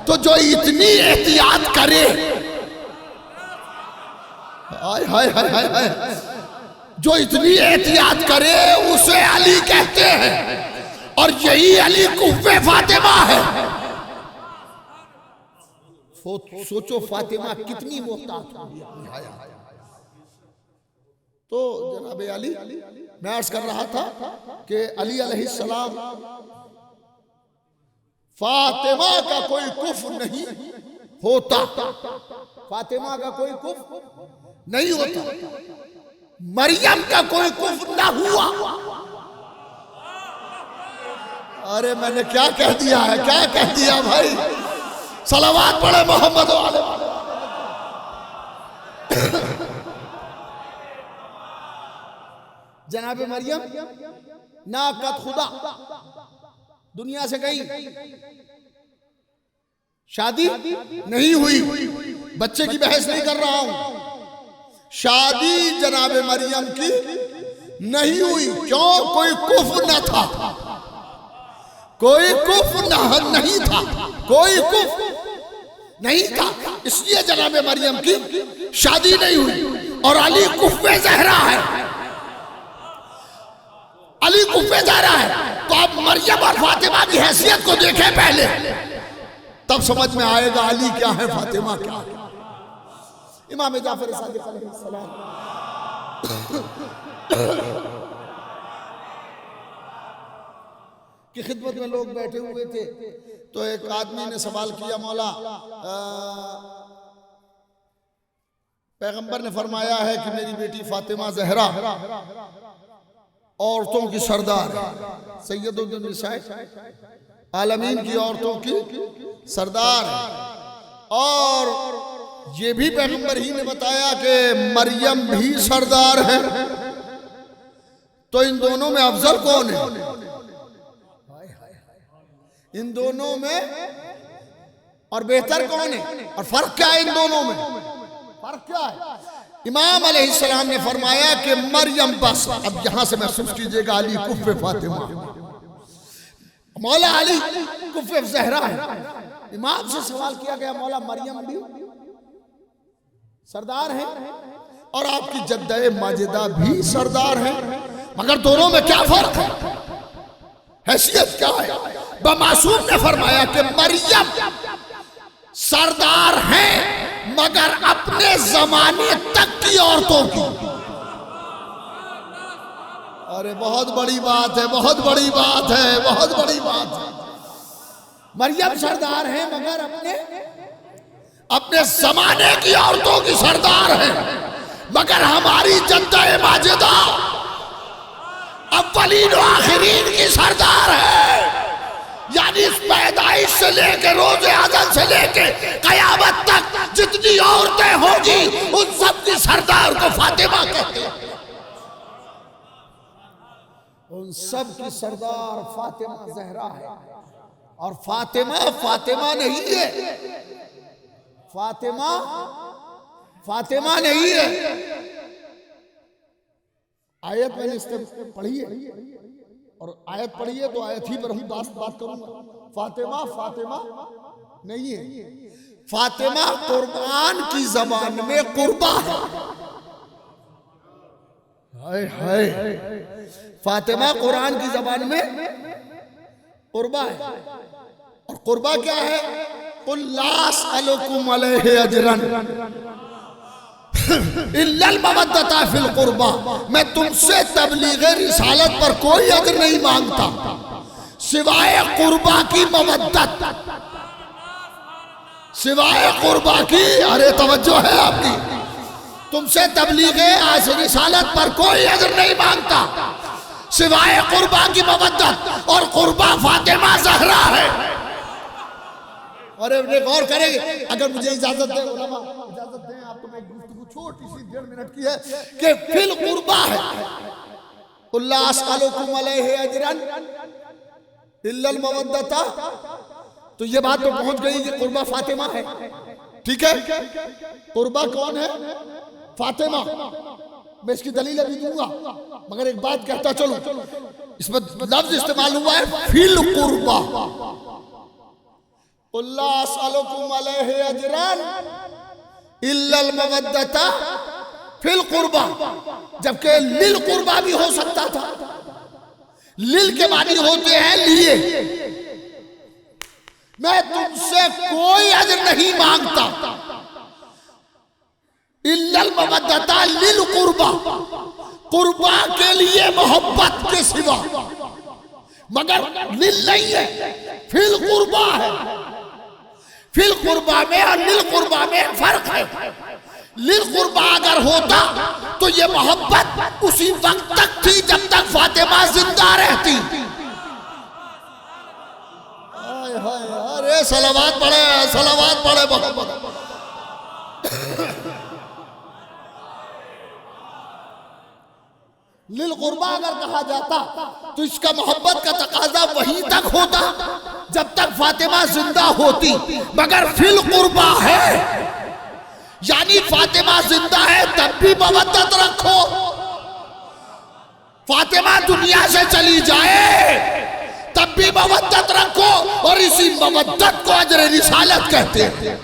तो जो इतनी एहतियात करे, हाय हाय हाय हाय हाय, जो इतनी एहतियात करे उसे अली कहते हैं, और यही अली कुव्वे फातिमा है। सोचो फातिमा कितनी मोहताज होगी अपनी हया। तो जनाब अली, मैं अर्ज कर रहा था कि अली अलैहिस्सलाम फातिमा का कोई कुफ्र नहीं होता, फातिमा का कोई कुफ्र नहीं होता, मरियम का कोई कुफ्र ना हुआ। अरे मैंने क्या कह दिया है, क्या कह दिया भाई, सलावत पढ़े मोहम्मद वाले। जनाब मरियम नाकत खुदा दुनिया से गई, शादी नहीं हुई, बच्चे की बहस नहीं कर रहा हूं, शादी जनाब मरियम की नहीं हुई। क्यों? कोई कुफ्र न था, कोई कुफ्र नहीं था, कोई कुफ्र नहीं था, इसलिए जनाब मरियम की शादी नहीं हुई। और अली कुफ्वे ज़हरा है, अली कुफे जा रहा है, तो आप मरियम और फातिमा की हैसियत को देखें पहले, तब समझ में आएगा अली क्या है, फातिमा क्या है। इमाम जाफर सादिक अलैहिस्सलाम की खिदमत में लोग बैठे हुए थे, तो एक आदमी ने सवाल किया, मौला पैगंबर ने फरमाया है कि मेरी बेटी फातिमा ज़हरा औरतों की सरदार है, सैयदुन निसाए आलमीन की औरतों की सरदार है। और ये भी पैगंबर ही ने बताया कि मरियम भी सरदार है। तो इन दोनों में अफजल कौन है? इन दोनों में और बेहतर कौन है? और फर्क क्या है इन दोनों में? फर्क क्या है? इमाम अलैहिस्सलाम ने फरमाया कि मरियम बस, अब यहां से महसूस कीजिएगा अली कुफ़े फातिमा, मौला अली कुफ़े ज़हरा है। इमाम से सवाल किया गया मौला मरियम भी सरदार है और आपकी जद्दे माजिदा भी सरदार है, मगर दोनों में क्या फर्क है? हैसियत क्या है? बमासूम ने फरमाया कि मरियम सरदार हैं मगर अपने जमाने तक की औरतों की। अरे बहुत बड़ी बात है, बहुत बड़ी बात है, बहुत बड़ी बात है। मरियम सरदार हैं मगर अपने जमाने की औरतों की सरदार है, मगर हमारी जद्दा माजिदा अव्वलीन और आखिरीन की सरदार है। यानी इस पैदाइश से लेके रोज़े अज़ल से लेके क़यामत तक जितनी औरतें होंगी उन सब की सरदार को फातिमा कहते हैं। उन सब की सरदार फातिमा ज़हरा है। और फातिमा नहीं है, फातिमा नहीं है। आयत मैंने इस पढ़ी है और आयत पढ़ी है तो आयत ही पर हम बात करूंगा। फातिमा नहीं है। फातिमा कुर्बान की जबान में कुर्बा है। हाय हाय, फातिमा कुरान की जबान में कुर्बा है। और कुर्बा क्या है? कुल ला असअलुकुम अलैहि अजरन इल्लल मवद्दता फिल कुर्बा, मैं तुमसे तबलीगे रिसालत पर कोई अजर नहीं मांगता सिवाय कुर्बा की मवद्दत, सिवाय कुर्बा की। अरे तवज्जो है आपकी। तुमसे तबलीगे रिसालत पर कोई अजर नहीं मांगता सिवाय कुर्बा की मवद्दत, और कुर्बा फातिमा ज़हरा है। और गौर करेंगे, अगर मुझे इजाजत दें, इजाजत दें आपको, मैं गुफ्तगू छोटी सी 1.5 मिनट की है कि फिल कुर्बा है। कुल्ला अस्अलुकुम अलैहि अजरन इल्लल मवद्दता, तो ये बात तो पहुंच गई कि कुर्बा फातिमा है। ठीक है, कुर्बा कौन है? फातिमा। मैं इसकी दलील अभी दूंगा, मगर एक बात कहता चलो, इसमें लफ्ज इस्तेमाल हुआ है फिल कुर्बा। कुल्ला अस्अलुकुम अलैहि अजरन इल्लल मवद्दता फिल कुर्बा, जबकि लिल कुर्बा भी हो सकता था। लिल के मानी होते हैं लिए। मैं तुमसे कोई अजर नहीं मांगता इल्लल मवद्दता लिल कुर्बा, कुर्बा के लिए मोहब्बत के सिवा, मगर लिल नहीं है, फिल कुर्बा है। फिल कुर्बा में और लिल कुर्बा में फर्क है। लिल कुर्बा अगर होता तो ये मोहब्बत उसी वक्त तक थी जब तक फातिमा जिंदा रहती। अरे सलावत पढ़े, सलावत पढ़े मोहब्बत। लिल कुर्बा अगर कहा जाता तो इसका मोहब्बत का तकाजा वहीं तक होता जब तक फातिमा जिंदा होती, मगर फिल कुर्बा है, यानी फातिमा जिंदा है तब भी मवद्दत रखो, फातिमा दुनिया से चली जाए तब भी मवद्दत रखो, और इसी मवद्दत को अजर रिसालत कहते हैं।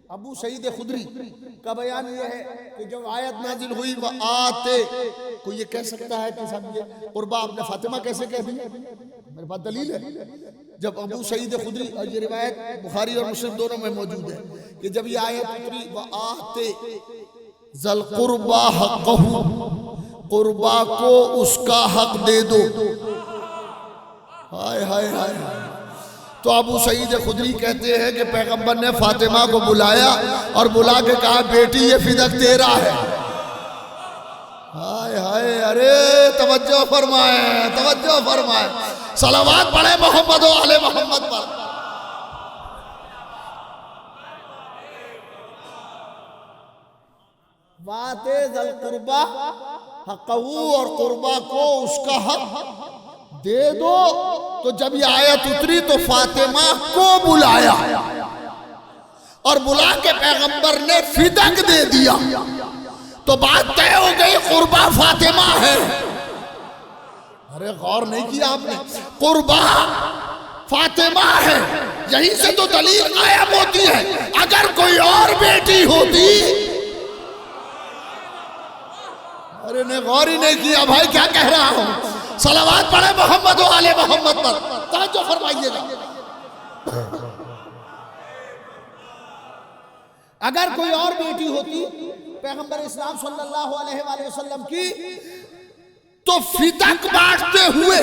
अबू सईद खुदरी का बयान यह है कि जब आयत नाजिल हुई वह आते, कोई ये कह सकता है कि सब ये कुर्बा आपने फातिमा कैसे कह दी? मेरे पास दलील है। जब अबू सईद खुदरी, और ये रिवायत बुखारी और मुस्लिम दोनों में मौजूद है कि जब ये आयत उतरी वह आते ज़ल कुर्बा हक़्क़हू, कुर्बा को उसका हक दे दो। हाय हाय हाय। तो अबू सईद खुदरी कहते हैं कि पैगंबर ने फातिमा को बुलाया और बुला के कहा बेटी ये फिदक तेरा है। अरे तवज्जो फरमाए, तवज्जो फरमाए, सलावत पढ़े मोहम्मद व आले मोहम्मद पर। वाते ज़ल कुर्बा हक़हू, और कुर्बा को उसका हक दे दो। तो जब ये आयत उतरी तो फातिमा को बुलाया और बुला के पैगंबर ने फिदक दे दिया। तो बात तय हो गई, कुर्बा फातिमा है। अरे गौर नहीं किया आपने, कुर्बा फातिमा है। यहीं से तो दलील कायम होती है। अगर कोई और बेटी होती, अरे ने गौर ही नहीं किया भाई, क्या कह रहा हूं। सलावत पढ़े मोहम्मद व आले मोहम्मद पर, तवज्जो फरमाइएगा। अगर कोई और बेटी होती पैगंबर इस्लाम सल्लल्लाहु अलैहि वसल्लम की, तो फिदक बांटते हुए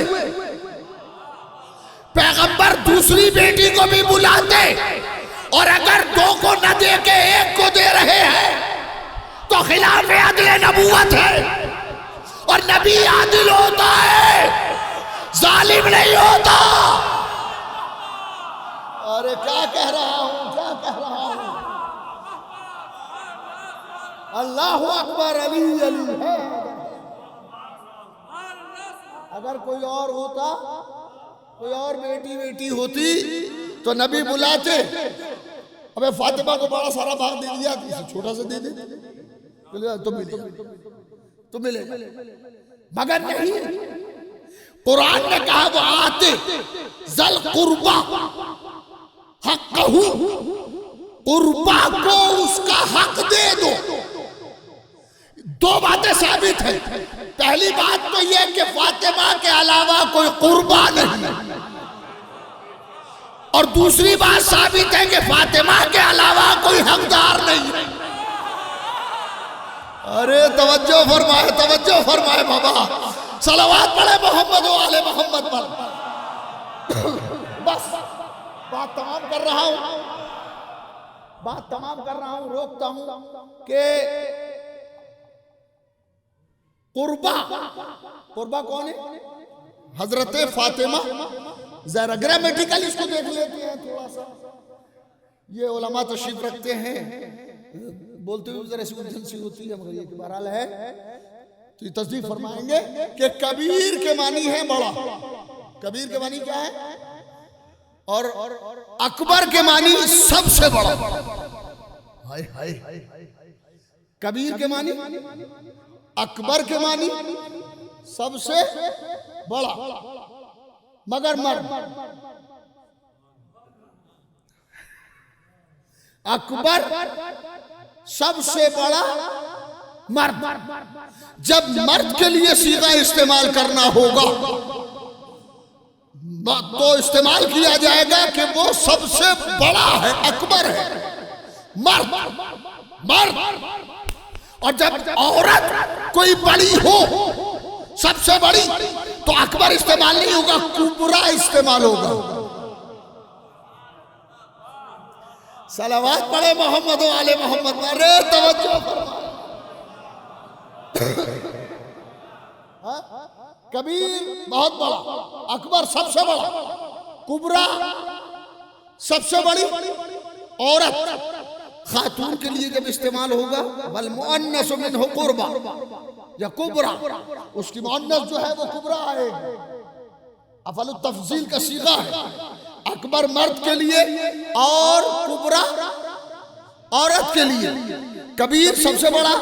पैगंबर दूसरी बेटी को भी बुलाते। और अगर दो को न दे के एक को दे रहे हैं तो खिलाफ अदले नबूवत है। और नबी आदिल होता है, जालिम नहीं होता। अरे क्या कह रहा हूं, क्या कह रहा हूं। अल्लाहु अकबर, अली अली है। अगर कोई और होता, कोई और बेटी होती तो नबी बुलाते। अबे फातिमा को बड़ा सारा भाग दे दिया, छोटा सा दे दे तो मिलेगा। मगर नहीं, कुरान ने कहा वो आते ज़ल कुर्बा हक़हू, कुर्बा को उसका हक दे दो। दो बातें साबित है। पहली बात तो यह कि फातिमा के अलावा कोई कुर्बा नहीं, और दूसरी बात साबित है कि फातिमा के अलावा कोई हकदार नहीं। अरे तवज्जो फरमाए, तवज्जो फरमाए बाबा। सलावत पढ़े मोहम्मद व आले मोहम्मद पर। बस बात तमाम कर रहा हूं, बात तमाम कर रहा हूं, रोकता हूं कि कुर्बा कौन है? हजरत फातिमा। जरा ग्रामेटिकल इसको देख लेते हैं थोड़ा सा। ये उलमा तशरीफ रखते हैं, बोलते हुए जरा सी उलझन सी होती है, मगर ये बहरहाल है। तो ये तस्दीक फरमाएंगे कि कबीर के मानी है बड़ा। कबीर के मानी क्या है? और अकबर के मानी सबसे बड़ा। हाय हाय, कबीर के मानी, अकबर के मानी सबसे बड़ा, मगर मर्द। अकबर सबसे बड़ा मर्द। जब मर्द के लिए सीगा इस्तेमाल करना होगा तो इस्तेमाल किया जाएगा कि वो सबसे बड़ा है, अकबर है, मर्द मर्द। और जब औरत कोई बड़ी हो, सबसे बड़ी, तो अकबर इस्तेमाल नहीं होगा, कुबरा इस्तेमाल होगा। सलावत पढ़े मोहम्मद व आले मोहम्मद। अरे तवज्जो फरमाओ। कबीर बहुत बड़ा, अकबर सबसे बड़ा, कुबरा सबसे बड़ी औरत। खातून के लिए जब इस्तेमाल होगा वल मुअन्नस मिन्हु कुर्बा या कुबरा, उसकी मुअन्नस जो है वो कुबरा आएगी। अफल तफजील का सीगा है। अकबर मर्द के लिए और कुबरा औरत के लिए। कबीर सबसे बड़ा,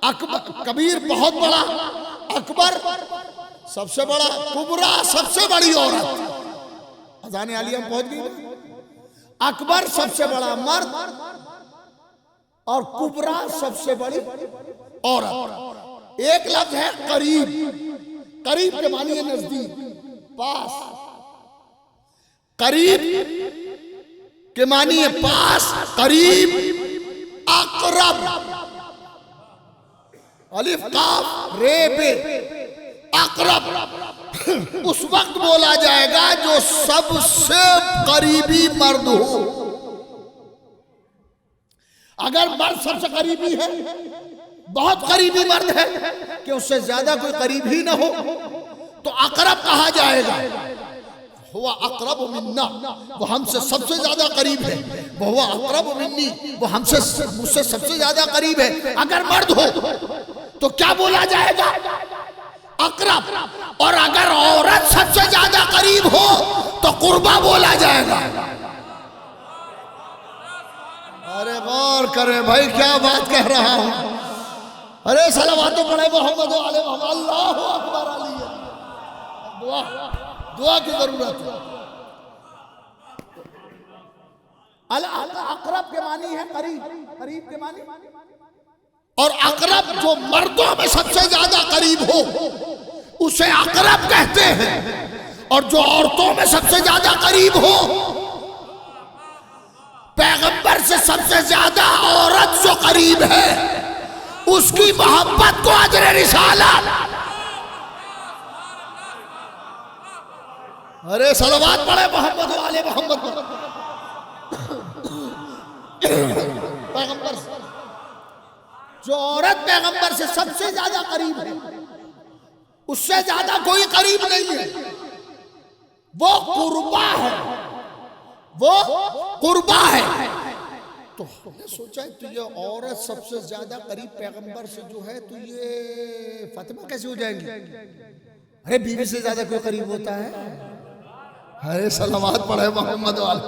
अकबर, कबीर बहुत बड़ा, अकबर सबसे बड़ा, कुबरा सबसे बड़ी औरत। अज़ान आलिया पहुंच गई। अकबर सबसे बड़ा मर्द और कुबरा सबसे बड़ी औरत। एक लफ्ज है करीब। करीब के मानी है नजदीक, पास। करीब के मानी है पास, करीब, अकरब। अलिफ काफ रे पे, अकरब उस वक्त बोला जाएगा जो सबसे करीबी मर्द हो। अगर मर्द सबसे करीबी है, बहुत करीबी मर्द है कि उससे ज्यादा कोई करीब ही ना हो तो अकरब कहा जाएगा। हुआ अकरब मिन्ना, वो हमसे सबसे ज्यादा करीब है। वो हुआ अकरब मिन्नी, वो मुझसे सबसे ज्यादा करीब है। अगर मर्द हो तो क्या बोला जाएगा? अकरब। और अगर औरत सबसे ज्यादा करीब हो तो कुर्बा बोला जाएगा। अरे गौर करें भाई, क्या बात कह रहा हूं। अरे सलावत तो पढ़े मोहम्मद अल्लाहु अकबर अली। दुआ दुआ की जरूरत है। अकरब के मानी है करीब, करीब के मानी। और अकरब जो मर्दों में सबसे ज्यादा करीब हो उसे अकरब कहते हैं। और जो औरतों में सबसे ज्यादा करीब हो, पैगंबर से सबसे ज्यादा औरत जो करीब है उसकी मोहब्बत को अजर रिसालत। अरे सलवात पढ़े मोहम्मद वाले मोहम्मद। पैगंबर जो औरत पैगंबर से सबसे ज्यादा करीब है उससे ज्यादा कोई करीब नहीं है। वो कुर्बा है, वो कुर्बा है। तो हमने सोचा तो ये औरत सबसे ज्यादा करीब पैगंबर से जो है तो ये फातिमा कैसे हो जाएंगी? अरे बीवी से ज्यादा कोई करीब होता है? अरे सलावत पढ़े मोहम्मद वाले।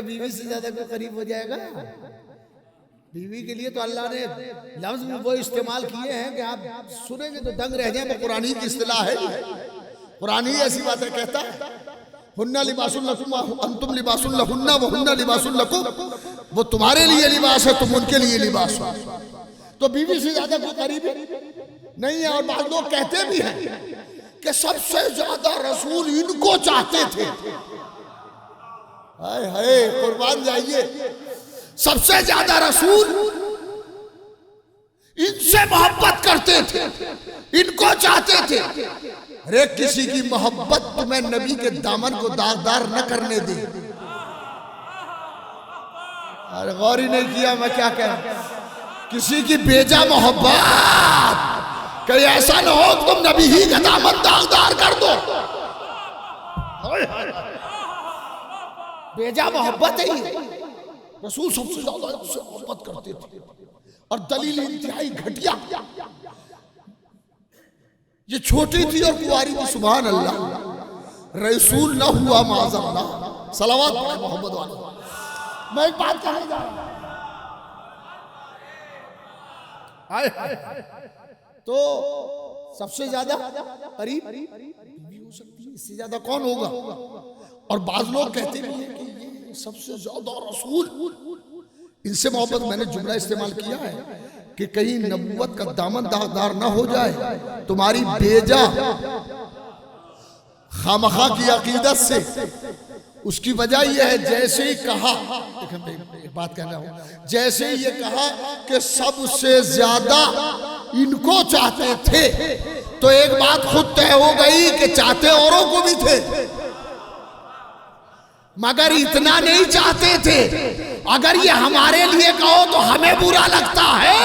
बीवी से ज्यादा कोई करीब हो जाएगा? बीवी के लिए तो अल्लाह ने लफ्ज वो इस्तेमाल किए हैं कि आप सुनेंगे तो दंग रह जाए। कुरानी की इस्तिलाह है, कुरानी ऐसी बातें कहता है। हुन्ना लिबासुल लकुम अंतुम लिबासुल लहुन्ना व हुन्ना लिबासुल लकुम। वो तुम्हारे लिए लिबास है, तुम उनके लिए लिबास हो। तो बीवी से ज्यादा कोई करीब नहीं है। और बाद लोग कहते भी हैं कि सबसे ज्यादा रसूल इनको चाहते थे। हाय हाय कुर्बान जाइए, सबसे ज्यादा रसूल इनसे मोहब्बत करते थे, इनको चाहते थे। अरे किसी की मोहब्बत तुम्हें नबी के दामन को दागदार न करने दे। अरे गौर ही नहीं किया मैं क्या कह। किसी की बेजा मोहब्बत, कहीं ऐसा न हो तुम नबी ही का दामन दागदार कर दो। बेजा मोहब्बत है ये। रसूल सबसे ज्यादा उससे मोहब्बत करते थे। और दलील इंतहाई घटिया, ये छोटी थी और कुंवारी थी। सुभान अल्लाह, रसूल न हुआ माज़अल्लाह। सलावत पढ़े मोहम्मद वाले। मैं एक बात कहने जा रहा हूं। तो सबसे ज्यादा करीब बीवी हो सकती है, इससे ज्यादा कौन होगा? और बाज लोग कहते भी हैं कि ये सबसे ज्यादा रसूल, इनसे मोहब्बत। मैंने जुमला इस्तेमाल किया है कि कहीं नबूवत का दामन दागदार ना हो जाए तुम्हारी बेजा खामखा की अकीदत से। उसकी वजह यह है, जैसे ही कहा, एक बात कहना हूं, जैसे ही ये कहा कि सबसे ज्यादा इनको चाहते थे तो एक बात खुद तय हो गई कि चाहते औरों को भी थे, मगर इतना नहीं चाहते थे। अगर ये हमारे लिए कहो तो हमें बुरा लगता है।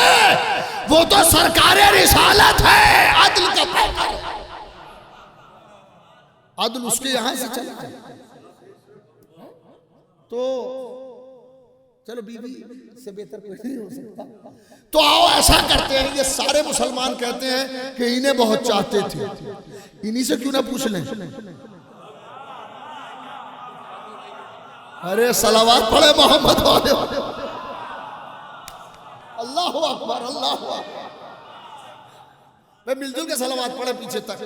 वो तो सरकार रिसालत है, अदल का पैकर। अदल उसके यहां से चला है। तो चलो बीवी से बेहतर कोई नहीं हो सकता। तो आओ ऐसा करते हैं, ये सारे मुसलमान कहते हैं कि इन्हें बहुत चाहते थे, इन्हीं से क्यों ना पूछ लें। अरे सलावत पढ़े मोहम्मद वाले। अल्लाहु अकबर, अल्लाहु अकबर। वे मिलजुल के सलावत पढ़े पीछे तक।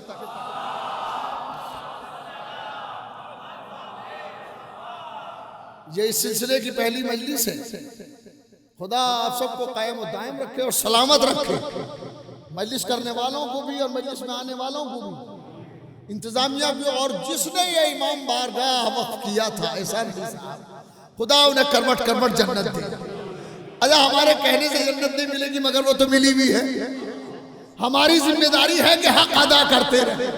ये इस सिलसिले की पहली मजलिस है। खुदा आप सबको कायम और दायम रखे और सलामत रखे, मजलिस करने वालों को भी और मजलिस में आने वालों को भी, इंतजामिया भी। और जिसने ये इमाम बारगाह वक्त किया था, ऐसा नहीं, खुदा उन्हें करवट करवट जन्नत दे। अरे हमारे कहने से जन्नत नहीं मिलेगी, मगर वो तो मिली भी है। हमारी जिम्मेदारी है कि हक अदा करते रहे।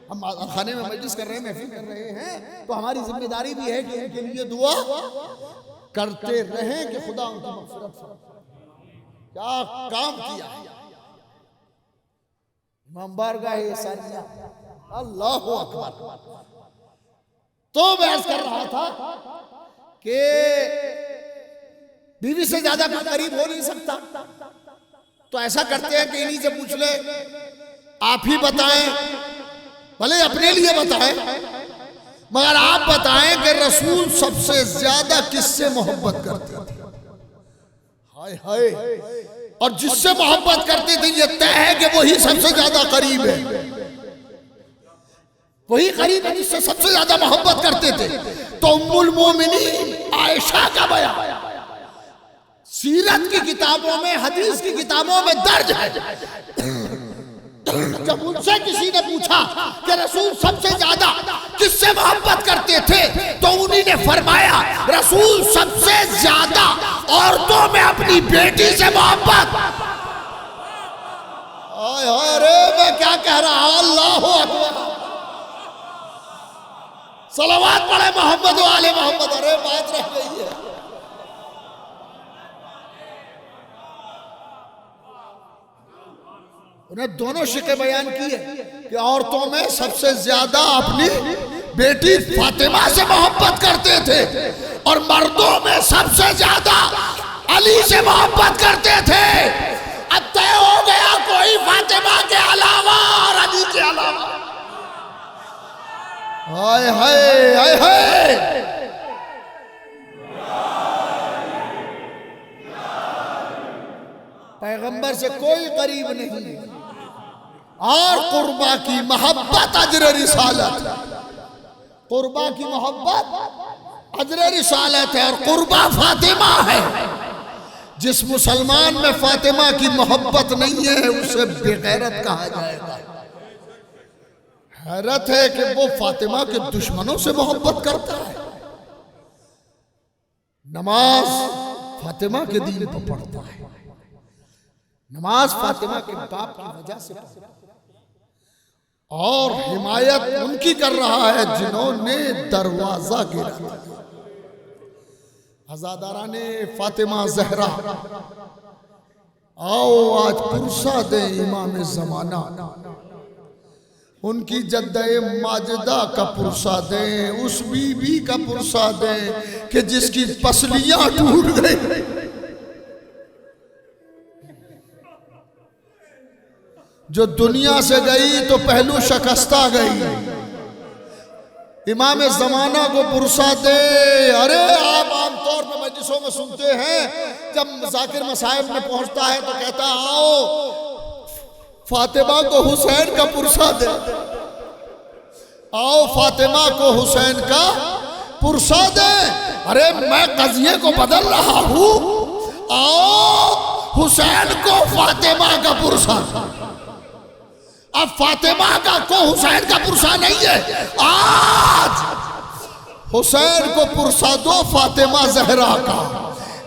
हम खाने में मजलिस कर रहे हैं, महफिल कर रहे हैं, तो हमारी जिम्मेदारी भी है कि इनके लिए दुआ करते रहें कि खुदा उनकी मग़फ़िरत फरमाए। क्या काम किया इमाम बारगाह सानिया, अल्लाहु अकबर। तो मैं अर्ज़ कर रहा था कि बीवी से ज्यादा करीब हो नहीं सकता, तो ऐसा करते हैं कि इन्हीं से पूछ ले, आप ही बताएं, भले अपने लिए बताएं, मगर आप बताएं कि रसूल सबसे ज्यादा किससे मोहब्बत करते थे? हाय हाय, और जिससे मोहब्बत करते थे ये तय है कि वही सबसे ज्यादा करीब है, वही करीब है जिससे सबसे ज्यादा मोहब्बत करते थे। तो उम्मुल मोमिनीन आयशा का बयान सीरत की किताबों में, हदीस की किताबों में दर्ज है। जब उनसे किसी ने पूछा कि रसूल सबसे ज्यादा किससे मोहब्बत करते थे, तो उन्हीं ने फरमाया रसूल सबसे ज्यादा औरतों में अपनी बेटी से मोहब्बत। अरे मैं क्या कह रहा, अल्लाहु अकबर, सलावत पढ़े मोहम्मद वाले मोहम्मद। अरे बात रह गई है। उन्हें दोनों शिके बयान किए कि औरतों में सबसे ज्यादा अपनी बेटी फातिमा से मोहब्बत करते थे और मर्दों में सबसे ज्यादा अली से मोहब्बत करते थे। अब तय हो गया कोई फातिमा के अलावा और अली के अलावा। हाय हाय हाय हाय, पैगंबर से कोई करीब नहीं, और कुर्बा की मोहब्बत अजर रिसालत, कुर्बा की मोहब्बत अजर रिसालत है, और कुर्बा फातिमा है। जिस मुसलमान में फातिमा की मोहब्बत नहीं है उसे बेगैरत कहा जाएगा। हैरत है कि वो फातिमा के दुश्मनों से मोहब्बत करता है, नमाज फातिमा के दीन पर पढ़ता है, नमाज फातिमा के बाप की वजह से पढ़ता है, और हिमायत उनकी कर रहा है जिन्होंने दरवाजा गिरा। अज़ादाराने फातिमा जहरा, आओ आज पुरसा दे इमाम ज़माना, उनकी जद्दे माजिदा का पुरसा दें, उस बीबी का पुरसा दें कि जिसकी पसलियां टूट गई, जो दुनिया से गई तो पहलू शकस्ता गई। इमाम ज़माना को पुरसा दे। अरे आप आमतौर पर मजलिसों में सुनते हैं, जब ज़ाकिर मसाइब में पहुंचता है तो कहता आओ फातिमा को हुसैन का पुरसा दे, आओ फातिमा को हुसैन का पुरसा दे। अरे मैं कज़िये को बदल रहा हूं, आओ हुसैन को फातिमा का पुरसा। अब फातिमा का को हुसैन का पुरसा नहीं है, आज हुसैन को पुरसा दो फातिमा जहरा का,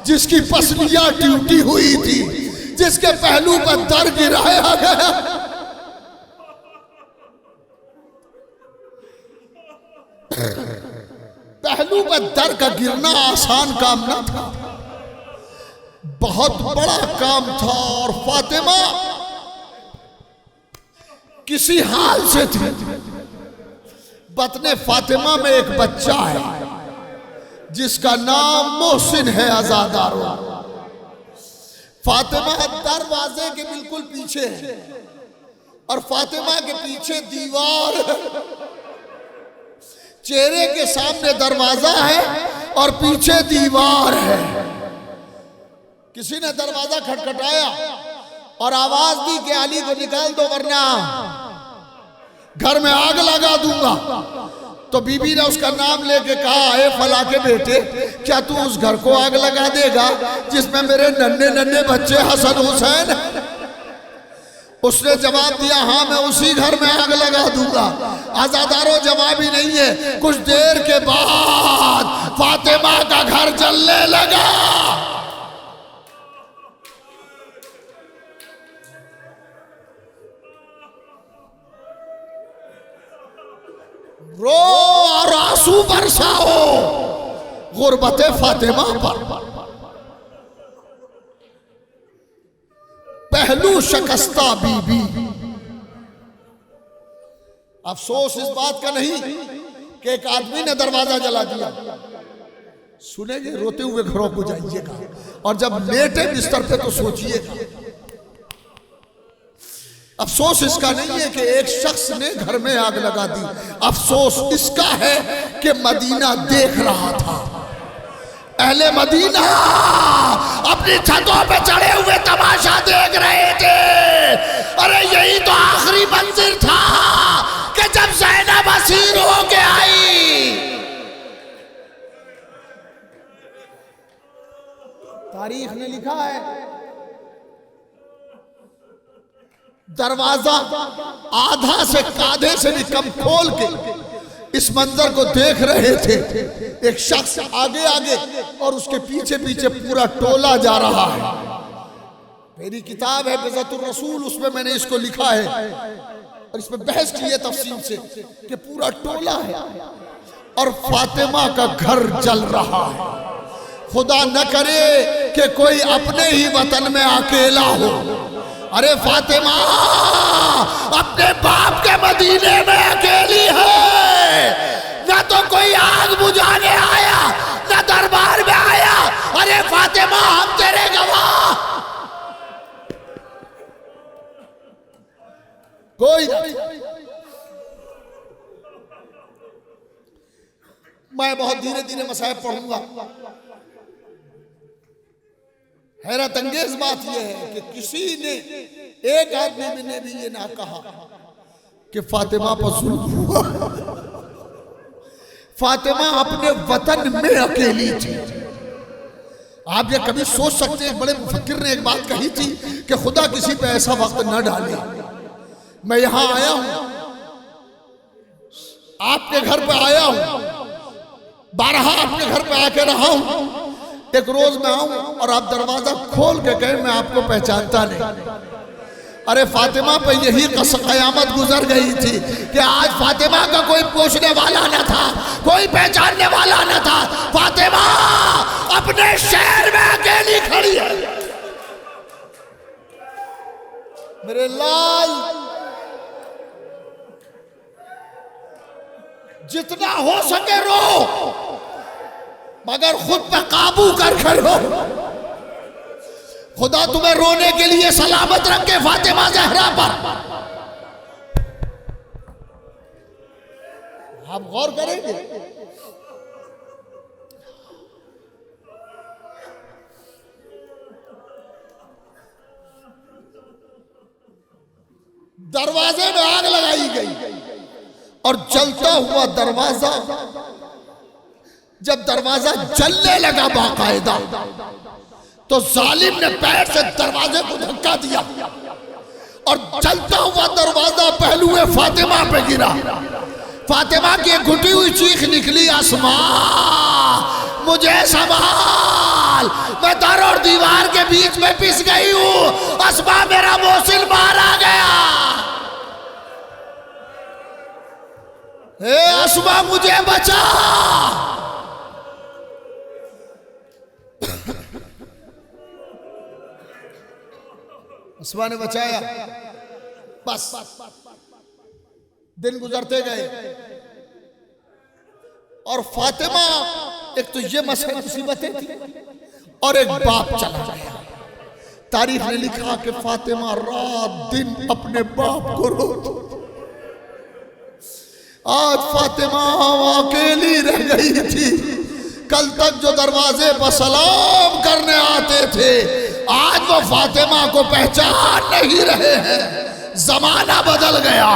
जिसकी पसलियां टूटी हुई थी, जिसके पहलू पर दर गिराया गया। पहलू पर दर का गिरना आसान काम न था, बहुत बड़ा काम था। और फातिमा किसी हाल से थी। बतने फातिमा में एक बच्चा है जिसका नाम मोहसिन है। आजादारों, फातिमा दरवाजे के बिल्कुल पीछे है, और फातिमा के पीछे दीवार, चेहरे के सामने दरवाजा है और पीछे दीवार है। किसी ने दरवाजा खटखटाया और आवाज दी कि अली को निकाल दो वरना घर में आग लगा दूंगा। तो बीबी ने उसका नाम लेके कहा, ए फला के बेटे, क्या तू उस घर को आग लगा देगा जिसमें मेरे नन्हे नन्हे बच्चे हसन हुसैन? उसने जवाब दिया, हाँ मैं उसी घर में आग लगा दूंगा। आजादारों, जवाब ही नहीं है। कुछ देर के बाद फातिमा का घर जलने लगा। रो और आंसू बरसाओ गुर्बत फातिमा पर, पहलू शकस्ता बीबी। अफसोस इस बात का नहीं कि एक आदमी ने दरवाजा जला दिया। सुनेंगे रोते हुए घरों को जाइएगा, और जब लेटे बिस्तर पे तो सोचिएगा। अफसोस इसका नहीं है कि एक शख्स ने घर में आग लगा दी, अफसोस इसका है कि मदीना देख रहा था। अहले मदीना अपनी छतों पे चढ़े हुए तमाशा देख रहे थे। अरे यही तो आखिरी मंजिल था कि जब ज़ैनब असीर होके आई। तारीख ने लिखा है, दरवाजा आधा से कांधे से भी कम खोल के इस मंजर को देख रहे थे। एक शख्स आगे आगे और उसके पीछे पीछे पूरा टोला जा रहा है। मेरी किताब है बिज़अतुर रसूल, उसमें मैंने इसको लिखा है और इसमें बहस की है तफसील से कि पूरा टोला है और फातिमा का घर जल रहा है। खुदा न करे कि कोई अपने ही वतन में अकेला हो। अरे फातिमा अपने बाप के मदीने में अकेली है, ना तो कोई आग बुझाने आया, ना दरबार में आया। अरे फातिमा हम तेरे गवाह, कोई मैं बहुत धीरे धीरे मसाइब पढ़ूंगा। हैरत अंगेज बात यह है कि किसी ने, एक आदमी ने भी ये ना कहा कि फातिमा पर जुल्म हुआ। फातिमा अपने वतन में अकेली थी। आप ये कभी सोच सकते हैं, बड़े मुफक्किर ने एक बात कही थी कि खुदा किसी पे ऐसा वक्त न डाले। मैं यहां आया हूं, आपके घर पे आया हूं, बारहा आपके घर पे आके रहा हूं। एक रोज मैं आऊं और आप दरवाजा खोल के कहें मैं आपको पहचानता नहीं। अरे फातिमा पे यही कयामत गुजर गई थी कि आज फातिमा का कोई पूछने वाला न था, कोई पहचानने वाला न था। फातिमा अपने शहर में अकेली खड़ी है। मेरे लाल, जितना हो सके रो, मगर खुद पे काबू कर रो। खुदा तुम्हें रोने के लिए सलामत रखे फातिमा ज़हरा पर। आप गौर करेंगे, दरवाजे में आग लगाई गई और जलता हुआ दरवाजा, जब दरवाजा जलने लगा बाकायदा, तो जालिम ने पैर से दरवाजे को धक्का दिया और जलता हुआ दरवाजा पहलुए फातिमा पे गिरा। फातिमा की एक घुटी हुई चीख निकली, आसमां मुझे संभाल, मैं दर और दीवार के बीच में पिस गई हूं। आसमां मेरा मोहसिन बाहर आ गया। हे आसमां मुझे बचा। आसमां ने बचाया। बस दिन गुजरते गए और फातिमा, एक तो ये मुसीबतें थी और एक बाप चला गया। तारीख ने लिखा कि फातिमा रात दिन अपने बाप को रोती। आज फातिमा अकेली रह गई थी। कल तक जो दरवाजे पर सलाम करने आते थे, आज वो फातिमा को पहचान नहीं रहे हैं। जमाना बदल गया।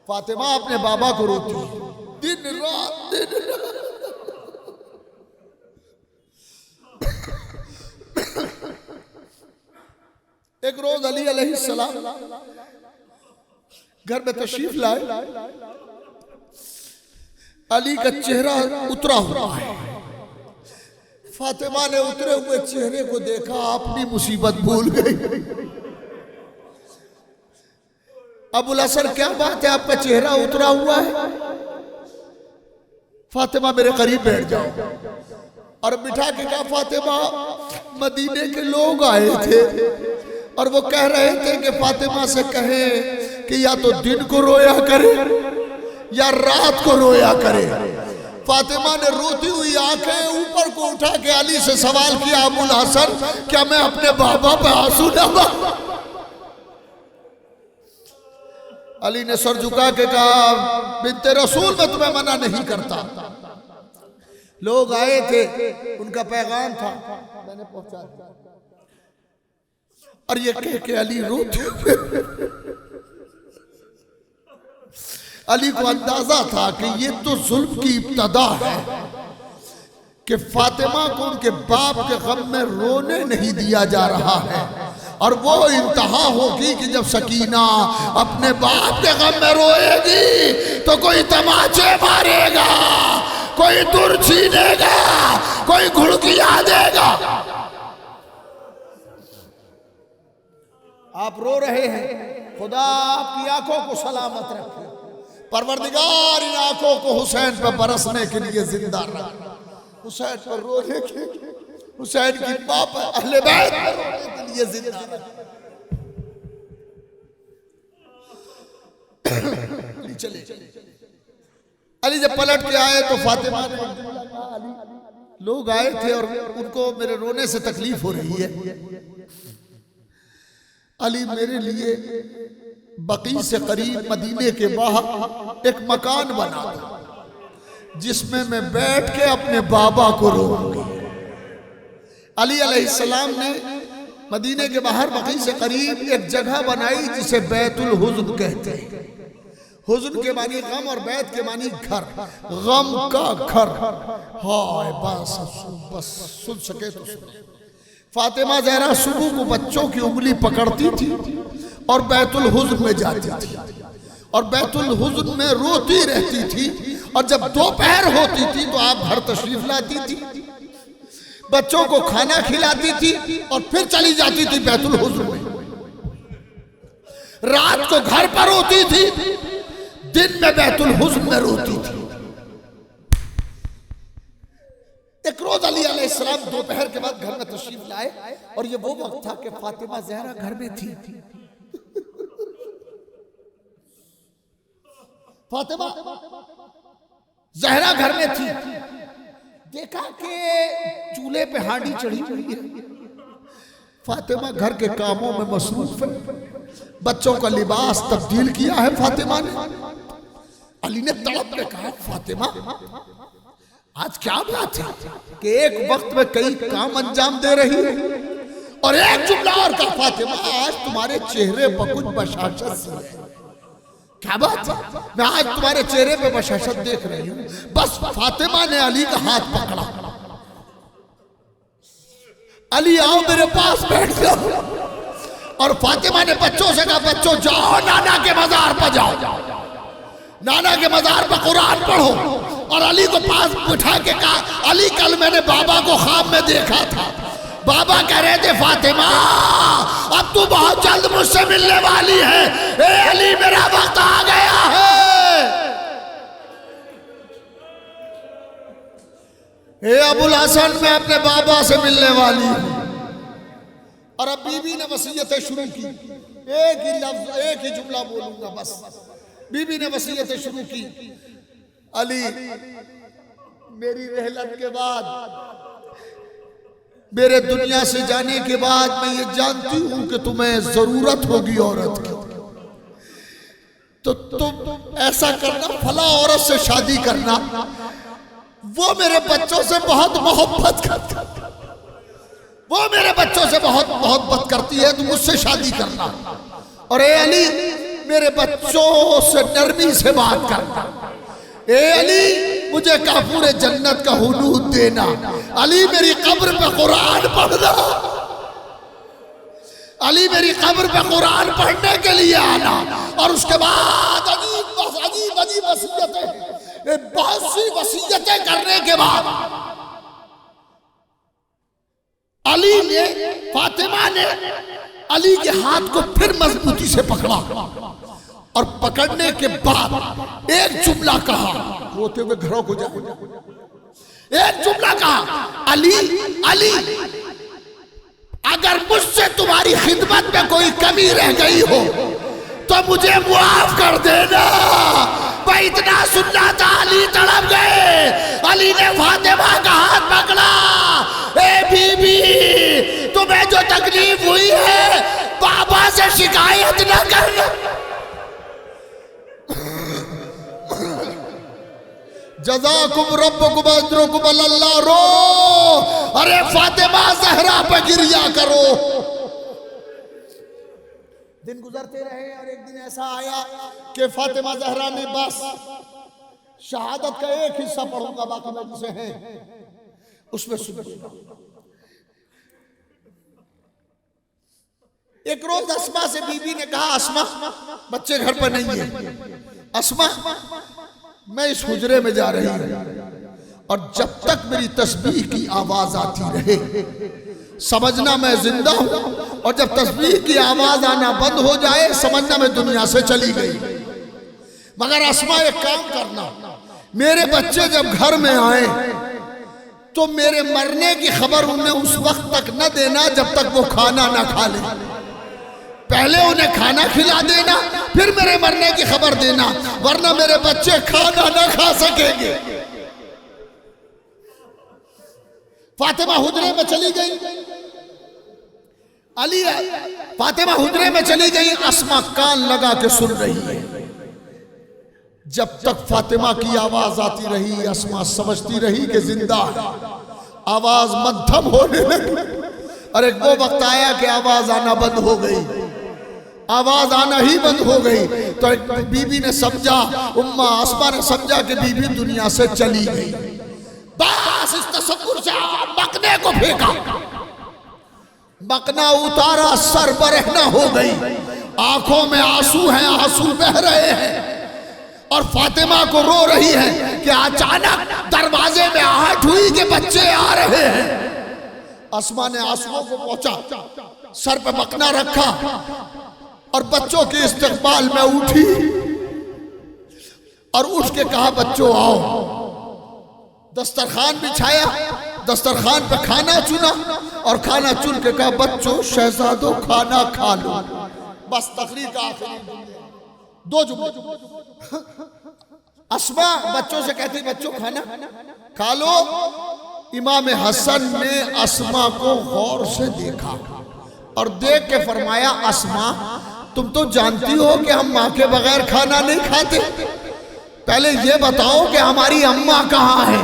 फातिमा अपने बाबा को रोती दिन रात, दिन रात। एक रोज अली अलैहिस्सलाम घर में तशरीफ लाए। अली का चेहरा उतरा हुआ है। फातिमा ने उतरे हुए चेहरे को देखा, अपनी मुसीबत भूल गई। अबुल हसन क्या बात है, आपका चेहरा उतरा हुआ है। फातिमा मेरे करीब बैठ जाओ। और बिठा के कहा, फातिमा मदीने के लोग आए थे और वो कह रहे थे कि फातिमा से कहे कि या तो दिन को रोया करे या रात को रोया करे। फातिमा ने रोती हुई आंखें ऊपर को उठा के अली से सवाल किया, अबुल हसन क्या मैं अपने बाबा पे आंसू डाला? अली ने सर झुका के कहा, बिन्ते रसूल मैं तुम्हें मना नहीं करता। लोग आए थे, उनका पैगाम था, मैंने पहुंचा दिया। और ये कह के अली रोते अली को अंदाजा था कि ये तो जुल्म की इब्तदा है कि फातिमा को उनके बाप के गम में रोने नहीं दिया जा रहा है। और वो इंतहा होगी कि जब सकीना अपने बाप के गम में रोएगी तो कोई तमाचे मारेगा, कोई दूर छीनेगा, कोई घुड़कियां देगा। आप रो रहे हैं, खुदा आपकी आंखों को सलामत रखे। परवरदिगार इन आंखों को हुसैन पर बरसने के लिए जिंदा रख, हुसैन पर रोने के, हुसैन की मां पर, अहले बैत पर रोने के लिए जिंदा रख। चले अली जब पलट के आए तो फातिमा ने, लोग आए थे और उनको मेरे रोने से तकलीफ हो रही है। अली मेरे लिए बकी से करीब मदीने के बाहर एक मकान बना जिसमें मैं बैठ के अपने बाबा को रोऊंगी। अली अलैहिस्सलाम ने मदीने के बाहर बकी से करीब एक जगह बनाई जिसे बैतुल हुज़्न कहते हैं। हुज़्न के मानी गम और बैत के मानी घर, गम का घर। हाय बस सुन सके तो सुने। फातिमा ज़हरा सुबह को बच्चों की उंगली पकड़ती थी और बैतुल हुज़्न में जाती थी और बैतुल हुज़्न में रोती रहती थी। और जब दोपहर होती थी तो आप घर तशरीफ लाती थी, बच्चों को खाना खिलाती थी और फिर चली जाती थी बैतुल हुज़्न में। रात को घर पर होती थी, दिन में बैतुल हुज़्न में रोती थी। एक रोज अली अलैहिस्सलाम दोपहर के बाद घर में तशरीफ लाए और ये वो वक्त था कि फातिमा ज़हरा घर में थी। फातिमा ज़हरा घर में थी। देखा कि चूल्हे पे हांडी चढ़ी हुई है। फातिमा घर के कामों में मसरूफ है। बच्चों का लिबास तब्दील किया है फातिमा ने। अली ने तड़प के कहा, फातिमा आज क्या बात है कि एक वक्त में कई काम अंजाम दे रही है? और एक जुमला और कहा, फातिमा आज तुम्हारे चेहरे पर कुछ बशाशत सी है। क्या बात है? मैं आज तुम्हारे चेहरे पे बशाशत देख रही हूँ। बस फातिमा ने अली का हाथ पकड़ा, अली आओ मेरे पास बैठ जाओ। और फातिमा ने बच्चों से कहा, बच्चों जाओ नाना के मजार पर जाओ, नाना के मजार पर कुरान पढ़ो। और अली को पास बिठा के कहा, अली कल मैंने बाबा को ख्वाब में देखा था। बाबा कह रहे थे, फातिमा अब तू बहुत जल्द मुझसे मिलने वाली है। ए अली मेरा वक्त आ गया है। ए अबुल हसन मैं अपने बाबा से मिलने वाली हूं। और अब बीबी ने वसीयतें शुरू की। एक ही लफ्ज, एक ही जुमला बोलूंगा बस। बीबी ने वसीयतें शुरू की, अली मेरी रहलत के बाद, मेरे दुनिया से जाने के बाद मैं ये जानती हूं कि तुम्हें जरूरत होगी औरत की, तो तुम ऐसा करना, फला औरत से शादी करना। वो मेरे बच्चों से बहुत मोहब्बत करती, वो मेरे बच्चों से बहुत मोहब्बत करती है, तुम मुझसे शादी करना। और ए अली मेरे बच्चों से नरमी से बात करना। ए अली मुझे काफूर जन्नत का हुनूद देना। अली मेरी कब्र पे कुरान पढ़ना। अली मेरी कब्र पे कुरान पढ़ने के लिए आना। और उसके बाद अजीब अजीब वसीयतें, बहुत सी वसीयतें करने के बाद अली ने, फातिमा ने अली के हाथ को फिर मजबूती से पकड़ा और पकड़ने के बाद एक जुमला कहा, रोते हुए घरों को जाए, एक जुमला कहा, अली अली अगर मुझसे तुम्हारी खिदमत में कोई कमी रह गई हो तो मुझे मुआफ कर देना। मैं इतना सुनना था, अली तड़प गए। अली ने फातिमा का हाथ पकड़ा, ए बीबी तुम्हें जो तकलीफ हुई है पापा से शिकायत न करना। जज़ाकुम रब्बुकुम अजरुकुम अल्लाह। रो, अरे फातिमा ज़हरा पे गिरिया करो। दिन गुजरते रहे और एक दिन ऐसा आया कि फातिमा ज़हरा ने बस शहादत का एक हिस्सा पढ़ूंगा, बाकी मजलिसें हैं उसमें सुन। एक रोज अस्मा से बीबी ने कहा, अस्मा बच्चे घर पर नहीं है, अस्मा मैं इस हुजरे में जा रही हूं और जब तक मेरी तस्बीह की आवाज आती रहे समझना मैं जिंदा हूं, और जब तस्बीह की आवाज आना बंद हो जाए समझना मैं दुनिया से चली गई। मगर अस्मा एक काम करना, मेरे बच्चे जब घर में आए तो मेरे मरने की खबर उन्हें उस वक्त तक न देना जब तक वो खाना ना खा ले। पहले उन्हें खाना खिला देना, फिर मेरे मरने की खबर देना, वरना मेरे बच्चे खाना ना खा सकेंगे। फातिमा हुजरे में चली गई, अली फातिमा हुजरे में चली गई, अस्मा कान लगा के सुन रही है। जब तक फातिमा की आवाज आती रही अस्मा समझती रही कि जिंदा है। आवाज मध्यम होने लगी और एक वो वक्त आया कि आवाज आना बंद हो गई, आवाज आना ही बंद हो गई। तो एक बीबी ने समझा, उम्मा अस्मा ने समझा कि बीबी दुनिया से चली गई। बस इस तसव्वुर से मकने को फेंका, मकना उतारा, सर बरहना हो गई, आंखों में आंसू हैं, आंसू बह रहे हैं और फातिमा को रो रही है कि अचानक दरवाजे में आहट हुई कि बच्चे आ रहे हैं। अस्मा ने आंसुओं को पोंछा, सर पे मकना रखा और बच्चों के इस्तकबाल में उठी और उठ के कहा, बच्चों आओ। दस्तरखान बिछाया, दस्तरखान पे खाना चुना और खाना चुन के कहा, बच्चों शहजादों खाना खा लो। बस तकरीर का आखिरी दो जुमले। अस्मा बच्चों से कहती, बच्चों खाना खा लो। इमाम हसन ने अस्मा को गौर से देखा और देख के फरमाया, अस्मा तुम तो जानती हो कि हम माँ के बगैर खाना नहीं खाते, पहले ये बताओ कि हमारी अम्मा कहाँ है।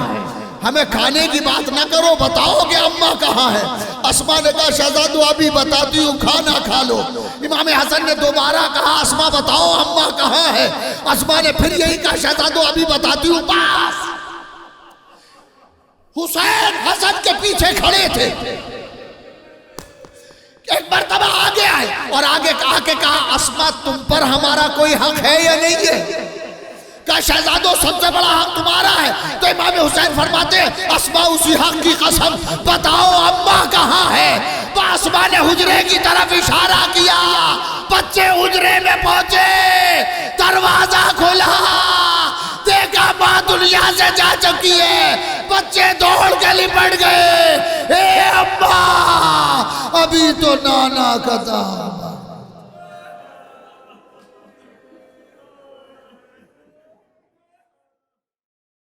हमें खाने की बात ना करो, बताओ कि अम्मा कहाँ है। अस्मा ने कहा, शहजादो अभी बताती हूँ, खाना खा लो। इमाम हसन ने दोबारा कहा, अस्मा बताओ अम्मा कहाँ है। अस्मा ने फिर यही कहा, शहजादो अभी बताती हूँ। बस हुसैन हसन के पीछे खड़े थे, एक मर्तबा आगे आए और आगे कहा, अस्मा तुम पर हमारा कोई हक है या नहीं है। क्या शहजादों सबसे बड़ा हक तुम्हारा है। तो इमाम हुसैन फरमाते हैं, अस्मा उसी हक की कसम, बताओ अम्मा कहाँ है। तो अस्मा ने हुजरे की तरफ इशारा किया, बच्चे हुजरे में पहुंचे, दरवाजा खुला, देखा माँ दुनिया से जा चुकी है। बच्चे दौड़ के लिपट गए, ए अम्मा अभी तो नाना का था।